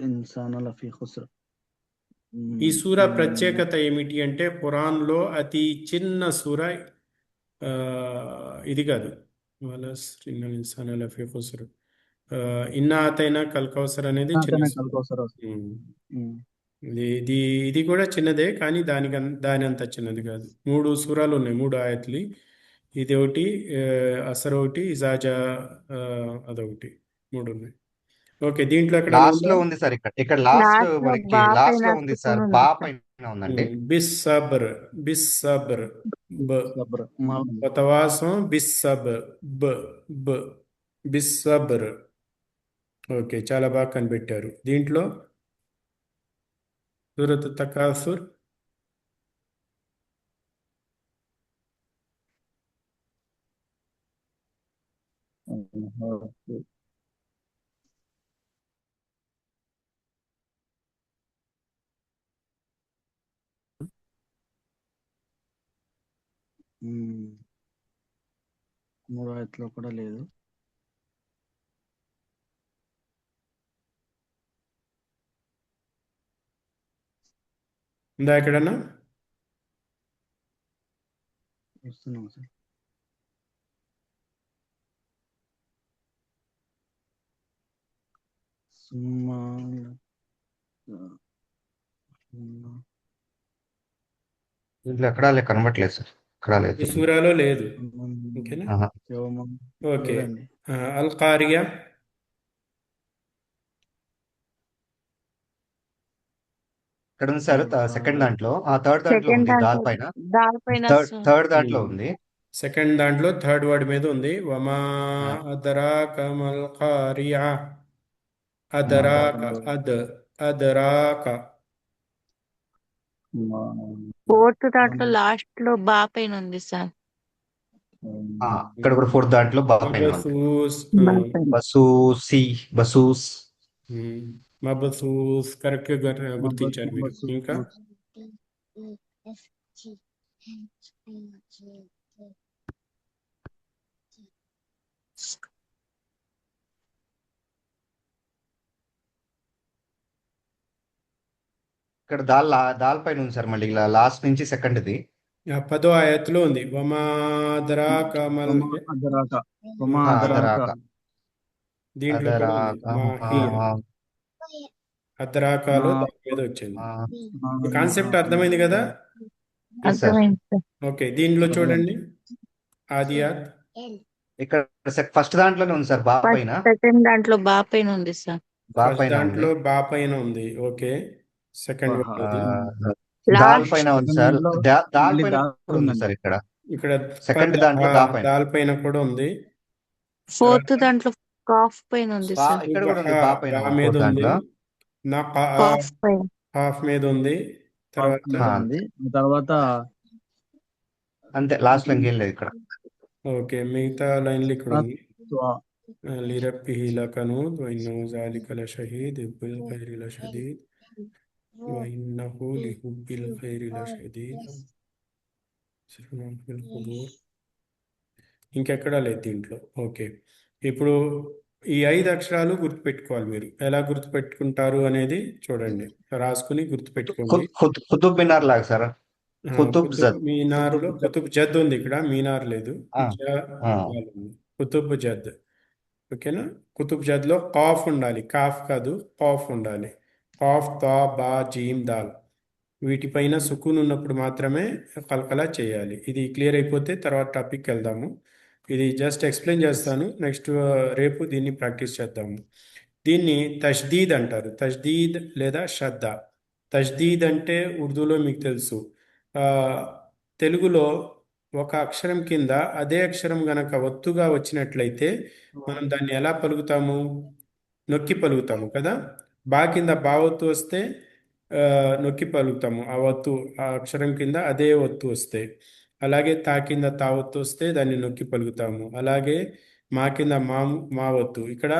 ఇన్సాన లఫీ ఖుస్ర్. ఈ సూరా ప్రత్యేకత ఏమిటి అంటే, ఖురాన్లో అతి చిన్న సూర ఇది కాదు. వలస్ర్ ఇన్నల్ ఇన్సాన లఫీ ఖుస్ర్. ఇన్నా అతైనా కల్ కౌసర్ అనేది చిన్న సూర. ఇది ఇది కూడా చిన్నదే, కానీ దాని అంత చిన్నది కాదు. 3 సూరాలు ఉన్నాయి, 3 ఆయత్లు. ఇది ఒకటి, అసర్ ఒకటి, ఇజాజా అదొకటి, 3 ఉన్నాయి. ఓకే, దీంట్లో ఎక్కడ లాస్ట్ లో ఉంది సార్. ఇక్కడ లాస్ట్ లాస్ట్ లో మనకి బా లాస్ట్ పైన లో ఉంది సుకున్ సార్. ఉంది బా సార్. పైన ఉందండి. బిస్ సబ్ర్, బిస్ సబ్ర్, బ సబ్ర కొత్తవాసం, బిస్ సబ్, బ బ బిస్ సబ్ర్. ఓకే, చాలా బాగా కనిపెట్టారు. దీంట్లో సూరత్ తకాసుర్, మూడో ఆయతలో కూడా లేదు. ఉందా ఎక్కడన్నా? వస్తున్నాం సార్. సుమ్మా దీంట్లో ఎక్కడా కనబట్లేదు సార్. ఎక్కడా లేదు. ఈ సూరాలో లేదు. ఓకేనా? ఆహా. ఓకే. లేదండి. అల్ ఖారియా, ఇక్కడ ఉంది సార్. సెకండ్ దాంట్లో, థర్డ్ దాంట్లో సెకండ్ ఉంది. దాల్ దాంట్లో పైన దానిపైన థర్డ్ దాంట్లో ఉంది. సెకండ్ దాంట్లో థర్డ్ వర్డ్ మీద ఉంది. వమా ఆ. అదరాక మల్ ఖారియా, అదరాక, అదరాక. ఫోర్త్ దాంట్లో లాస్ట్ లో బా పైన ఉంది సార్. ఇక్కడ కూడా ఫోర్త్ దాంట్లో బా పైన ఉంది. మబసూస్, బా పైన. బసూసి, బసూస్. మబసూస్ కరెక్ట్ గా గుర్తించారు మీరు. ఇంకా ఇక్కడ దాల్ పైన ఉంది సార్. మళ్ళీ ఇలా లాస్ట్ నుంచి సెకండ్ది. 10వ ఆయత్తులో ఉంది. వమా అదరాక మల్, అదరాక అదరాక, దీంట్లో కూడా ఉంది. అదరాక. మాహియా, అదరాకాలో దాని మీద వచ్చింది. ఈ కాన్సెప్ట్ అర్థమైంది కదా? Yes, sir. అర్థమైంది సార్. ఓకే, దీనిలో చూడండి. ఆదియాత్, ఇక్కడ ఫస్ట్ దాంట్లోనే ఉంది సార్. బా పైన, సెకండ్ దాంట్లో బా పైన ఉంది సార్. బా ఫస్ట్ పైన ఉంది. దాంట్లో బా పైన ఉంది. ఓకే, సెకండ్ ఆహా. వర్డ్ దాల్ లాస్ట్ పైన ఉంది సార్. దాల్ మళ్ళీ పైన కూడా ఉంది సార్. ఇక్కడ ఇక్కడ సెకండ్ దాంట్లో దా పైన. దాల్ పైన కూడా ఉంది. ఫోర్త్ దాంట్లో కాఫ్ పైన ఉంది సార్. ఇక్కడ కూడా ఉంది. బా పైన బా ఉంది మీద fourth ఉంది. దాంట్లో. నా కాఫ్ పైన. హాఫ్ మీద ఉంది. తర్వాత ఉంది. తర్వాత అంతే, లాస్ట్ లో ఇంకేం లేదు ఇక్కడ. ఓకే, మిగతా లైన్లు ఇక్కడ ఉంది. త్వా. لربه لكنود وإنه ذلك لشهيد حب الخير لشديد وإنه لحب الخير لشديد سرنا في القبور. ఇంకెక్కడా లేదు దీంట్లో. ఓకే, ఇప్పుడు ఈ 5 అక్షరాలు గుర్తుపెట్టుకోవాలి. మీరు ఎలా గుర్తుపెట్టుకుంటారు అనేది చూడండి, రాసుకుని గుర్తుపెట్టుకోండి. కుతుబ్ మినార్ లాగా సార్. కుతుబ్ జద్. మీనార్లో కుతుబ్ జద్ ఉంది, ఇక్కడ మీనార్ లేదు. కుతుబ్ జద్. ఓకేనా? కుతుబ్ జద్లో కాఫ్ ఉండాలి, కాఫ్ కాదు, కాఫ్ ఉండాలి. కాఫ్, తా, బా, జీమ్, దాల్, వీటిపైన సుకూన్ ఉన్నప్పుడు మాత్రమే కలకలా చేయాలి. ఇది క్లియర్ అయిపోతే తర్వాత టాపిక్కి వెళ్దాము. ఇది జస్ట్ ఎక్స్ప్లెయిన్ చేస్తాను. నెక్స్ట్ రేపు దీన్ని ప్రాక్టీస్ చేద్దాము. దీన్ని తష్దీద్ అంటారు. తష్దీద్ లేదా శ్రద్ధ. తష్దీద్ అంటే ఉర్దూలో మీకు తెలుసు. తెలుగులో ఒక అక్షరం కింద అదే అక్షరం గనక ఒత్తుగా వచ్చినట్లయితే మనం దాన్ని ఎలా పలుకుతాము? నొక్కి పలుకుతాము కదా. బా కింద బా ఒత్తు వస్తే నొక్కి పలుకుతాము. ఆ ఒత్తు, ఆ అక్షరం కింద అదే ఒత్తు వస్తే. అలాగే తా కింద తా ఒత్తు వస్తే దాన్ని నొక్కి పలుకుతాము. అలాగే మా కింద మా ఒత్తు. ఇక్కడ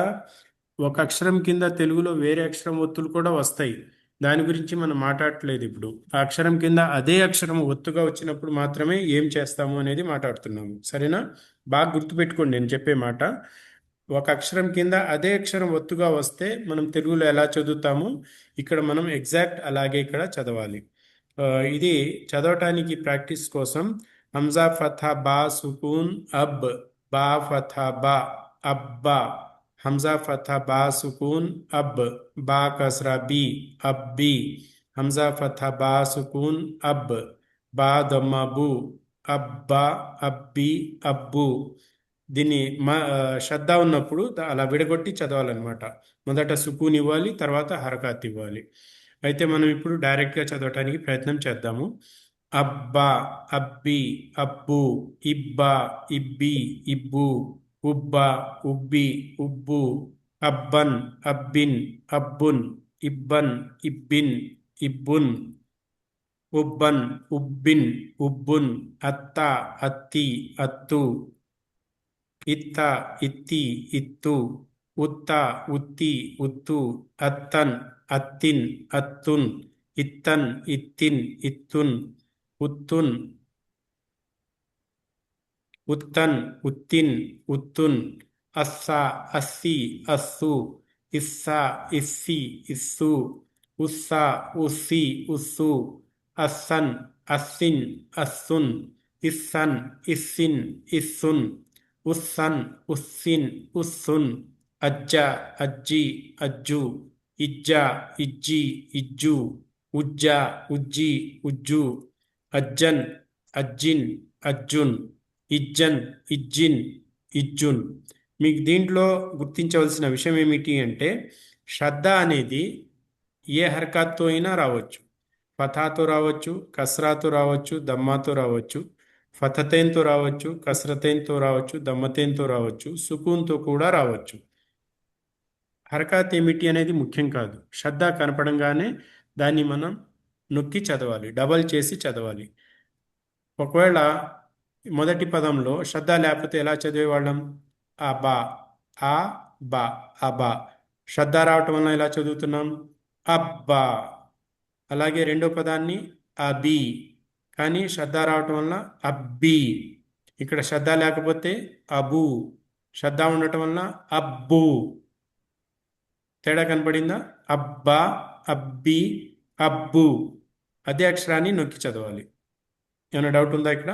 ఒక అక్షరం కింద తెలుగులో వేరే అక్షరం ఒత్తులు కూడా వస్తాయి. దాని గురించి మనం మాట్లాడట్లేదు ఇప్పుడు. ఆ అక్షరం కింద అదే అక్షరం ఒత్తుగా వచ్చినప్పుడు మాత్రమే ఏం చేస్తాము అనేది మాట్లాడుతున్నాము. సరేనా? బాగా గుర్తుపెట్టుకోండి నేను చెప్పే మాట. ఒక అక్షరం కింద అదే అక్షరం ఒత్తుగా వస్తే మనం తెలుగులో ఎలా చదువుతాము, ఇక్కడ మనం ఎగ్జాక్ట్ అలాగే ఇక్కడ చదవాలి. ఇది చదవటానికి ప్రాక్టీస్ కోసం హంజా ఫథా బా సుకూన్ అబ్, బా ఫథా బా అబ్బా, హంజా ఫథా బా సుకూన్ అబ్, బా కస్రా బి అబ్బి, హంజా ఫథా బా సుకూన్ అబ్, బా దమ్మా బు, అబ్బా అబ్బి అబ్బు. దీన్ని శ్రద్ధ ఉన్నప్పుడు అలా విడగొట్టి చదవాలన్నమాట. మొదట సుకూన్ ఇవ్వాలి, తర్వాత హరకాత్ ఇవ్వాలి. అయితే మనం ఇప్పుడు డైరెక్ట్గా చదవటానికి ప్రయత్నం చేద్దాము. అబ్బా అబ్బి అబ్బు, ఇబ్బా ఇబ్బి ఇబ్బు, ఉబ్బా ఉబ్బి ఉబ్బు, అబ్బన్ అబ్బిన్ అబ్బున్, ఇబ్బన్ ఇబ్బిన్ ఇబ్బున్, ఉబ్బన్ ఉబ్బిన్ ఉబ్బున్, అత్త అత్తి అత్తు, ఇత్త ఇత్తి ఇత్తు, ఉత్త ఉత్తి ఉత్తు, అత్తన్ అత్తిన్ అత్తున్, ఇత్తన్ ఇత్తిన్ ఇత్తున్, ఉత్తున్ ఉత్తన్ ఉత్తిన్ ఉత్తున్, అస్సా అస్సి అస్సు, ఇస్సా ఇస్సి ఇస్సు, ఉస్సా ఉస్సి ఉస్సు, అస్సన్ అస్సిన్ అస్సున్, ఇస్సన్ ఇస్సిన్ ఇస్సున్, ఉస్సన్ ఉస్సిన్ ఉస్సున్, అజ్జ అజ్జి అజ్జు, ఇజ్జ ఇజ్జి ఇజ్జు, ఉజ్జ ఉజ్జి ఉజ్జు, అజ్జన్ అజ్జిన్ అజ్జున్, ఇజ్జన్ ఇజ్జిన్ ఇజ్జున్. మీకు దీంట్లో గుర్తించవలసిన విషయం ఏమిటి అంటే శ్రద్ధ అనేది ఏ హర్కత్తో అయినా రావచ్చు. ఫథాతో రావచ్చు, కస్రాతో రావచ్చు, దమ్మాతో రావచ్చు, ఫతతేన్తో రావచ్చు, కస్రతేన్తో రావచ్చు, దమ్మతేన్తో రావచ్చు, సుకూన్తో కూడా రావచ్చు. హరకాత్ ఏమిటి అనేది ముఖ్యం కాదు. శ్రద్ధ కనపడంగానే దాన్ని మనం నొక్కి చదవాలి, డబల్ చేసి చదవాలి. ఒకవేళ మొదటి పదంలో శ్రద్ధ లేకపోతే ఎలా చదివేవాళ్ళం? అబా ఆ బా అబా. శ్రద్ధ రావటం వల్ల ఎలా చదువుతున్నాం? అబ్బా. అలాగే రెండో పదాన్ని అబి, కానీ శ్రద్ధ రావటం వల్ల అబ్బి. ఇక్కడ శ్రద్ధ లేకపోతే అబు, శ్రద్ధ ఉండటం వల్ల అబ్బు. తేడా కనపడిందా? అబ్బా అబ్బి అబ్బు. అదే అక్షరాన్ని నొక్కి చదవాలి. ఏమైనా డౌట్ ఉందా ఇక్కడ?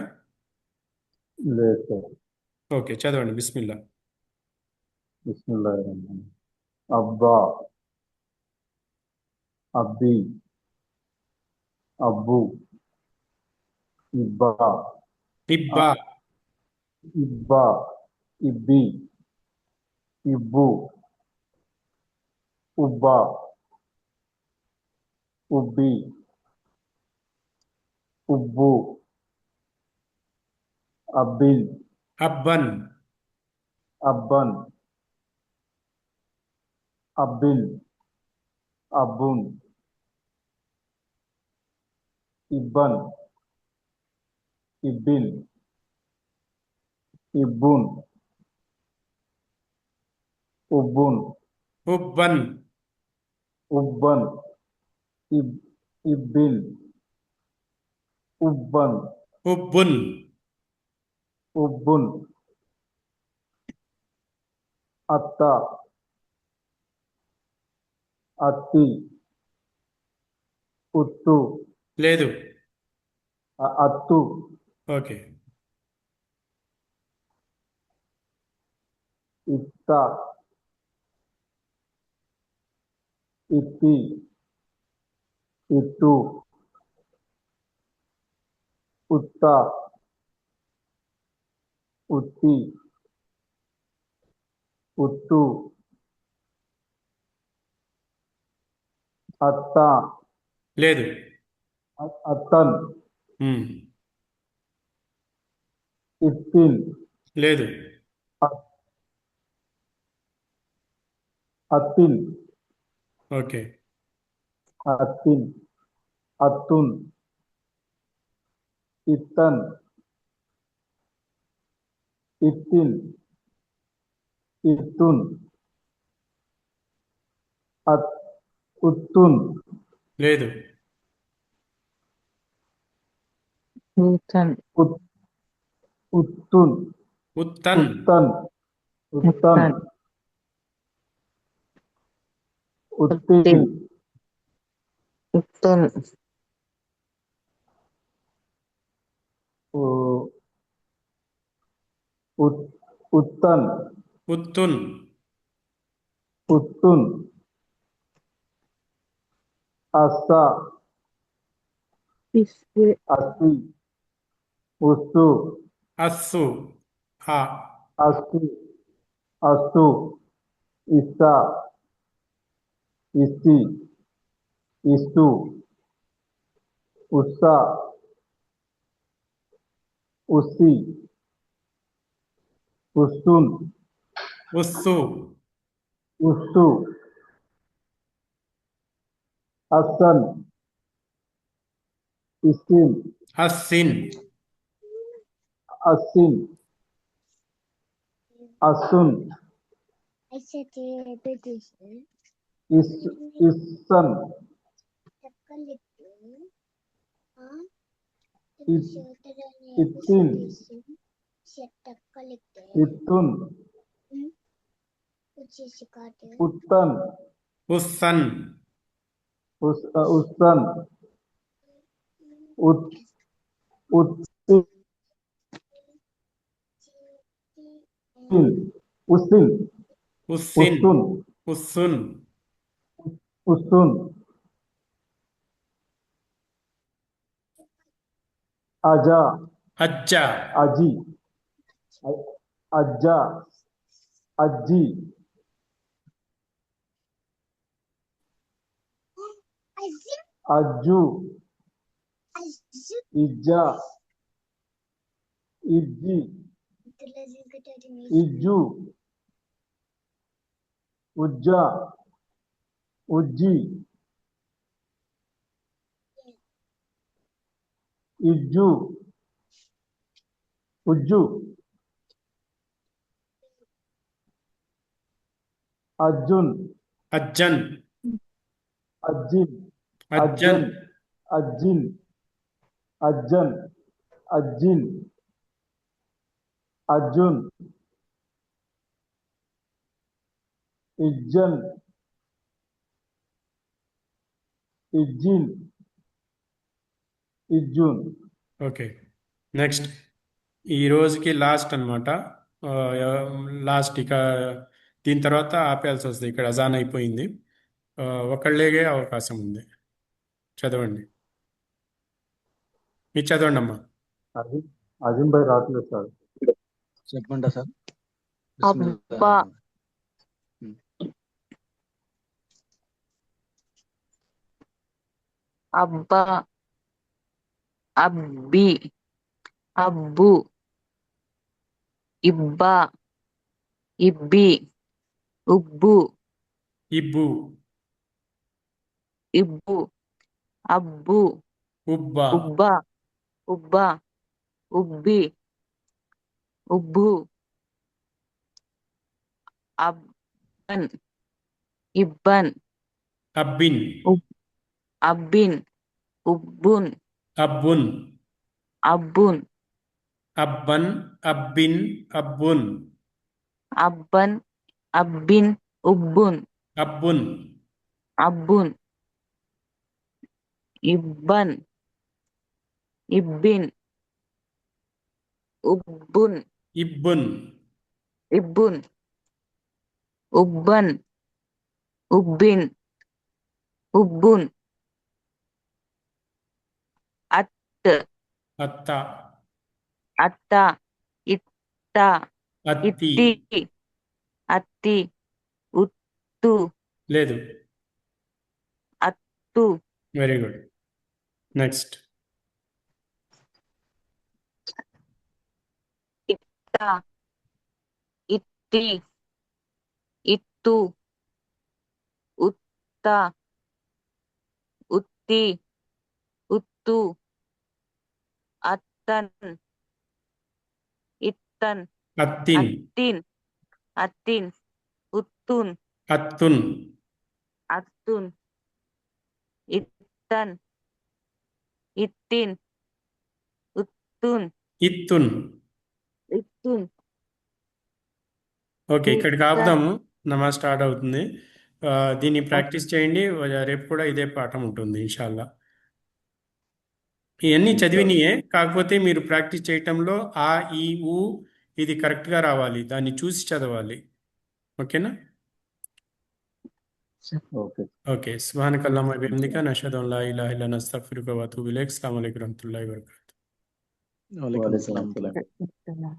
లేదు సార్. ఓకే, చదవండి. బిస్మిల్లా. బిస్మిల్లాహిర్రహమానిర్రహీం. అబ్బా, అబ్బి, అబ్బు, ఇబ్బా, ఇబ్బా ఇబ్బా, ఇబ్బి, ఇబ్బు, ఉబ్బా, ఉబ్బి, ఉబ్బు, అబ్బిన్, అబ్బన్ అబ్బన్, అబ్బిన్, అబ్బున్, ఇబ్బన్, ఇబ్బిన్, ఇబ్బున్, ఉబ్బున్, ఉబ్బన్ ఉబ్బన్, ఇబ్బిన్, ఉబ్బన్, ఉబ్బున్ ఉబ్బున్, అత్త, అత్తి, ఉత్తు, లేదు. అత్తు, ఓకే. ఇత్త, ఇత్తి, ఇత్తు, ఉత్త, ఉత్తి, ఉత్తు, అత్త, లేదు. అత్తన్, ఉమ్. ఇత్తిన్, లేదు. అత్తిన్, ఓకే. అత్తిన్, అత్తున్, ఇత్తన్, ఇత్తిన్, ఇత్తున్, ఉత్తున్, లేదు. ఉత్తన్ ఉత్తున్, ఉత్తన్ ఉత్తన్, ఉత్తన్, ఉత్తిన్, ఉత్తన్ ఉత్తన్, ఉత్తున్ ఉత్తున్, అస్స, ఇస్సు अस्ति उस्तु అస్సు ఆ अस्ति अस्तु इस्ता इस्ति इस्तु उत्सा उस्ति उस्तुन ఉస్సు उस्तु अस्सन इस्तिन అస్సిన్ अस्सिन अस्सुन इस इस्सन इत्तिन इत्तुन उत्तन ఉస్సన్ उस्तन उत उत्तिन उस्तिन ఉస్సిన్ उस्तुन ఉస్సున్ उस्तुन आजा అజ్జ अजी अज्जा अज्जी अज्जू इज्जा इज्जी इज्जू उज्जा उज्जी इज्जू उज्जू अर्जुन అజ్జన్ अज्जिन అజ్జన్ अज्जिन अज्जन अज्जिन अर्जुन इज्जन इज्जिन इज्जुन ఓకే నెక్స్ట్ ఈ రోజుకి లాస్ట్ అనమాట లాస్ట్ ఇక దీని తర్వాత ఆపేయాల్సి వస్తుంది ఇక్కడ అజాన్ అయిపోయింది ఒకళ్ళేగే అవకాశం ఉంది చదవండి మీరు చదవండి అమ్మా अजिम अजिम भाई రావట్లేదు సార్ చెప్పమంటా సార్ అబ్బా అబ్బా అబ్బి అబ్బు ఇబ్బా ఇబ్బి ఉబ్బు ఇబ్బు ఇబ్బు అబ్బు ఉబ్బా ఉబ్బా ఉబ్బా ఉబ్బి ఉబ్బు అబ్బన్ ఇబ్బన్ అబ్బిన్ అబ్బిన్ ఉబ్బున్ అబ్బున్ అబ్బున్ అబ్బన్ అబ్బిన్ అబ్బున్ అబ్బన్ అబ్బిన్ ఉబ్బున్ అబ్బున్ అబ్బున్ ఇబ్బన్ ఇబ్బిన్ ఉబ్బున్ ఇబ్బున్ ఇబ్బున్ ఉబ్బన్ ఉబ్బిన్ ఉబ్బున్ అత్ అత్త అత్త ఇట్ట అత్తి ఇట్టి అత్తి ఉత్తు లేదు అత్తు వెరీ గుడ్ నెక్స్ట్ ఇట్ట ఇట్టి ఇత్తు ఉత్త ఉత్తి ఉత్తు అత్తన్ ఇత్తన్ అత్తిన్ అత్తిన్ అత్తిన్ ఉత్తున్ అత్తున్ అత్తున్ ఇత్తన్ ఇత్తిన్ ఉత్తున్ ఇత్తున్ ఇత్తున్ ఓకే ఇక్కడికి ఆపుదాము నమాజ్ స్టార్ట్ అవుతుంది దీన్ని ప్రాక్టీస్ చేయండి రేపు కూడా ఇదే పాఠం ఉంటుంది ఇన్షాల్లా ఇవన్నీ చదివినయే కాకపోతే మీరు ప్రాక్టీస్ చేయటంలో ఆ ఈ ఊ ఇది కరెక్ట్గా రావాలి దాన్ని చూసి చదవాలి ఓకేనా ఓకే ఓకే సుబ్హానకల్లాహుమ్మ బిహమ్దిక నషహదు అన్ లా ఇలాహా ఇల్లా అంత అస్తగ్ఫిరుక వ అతూబు ఇలైక్. అస్సలాము అలైకుం వరహ్మతుల్లాహి వబరకాతుహు. వాలేకుం వాలేకుం అస్సలాం. అస్సలాం.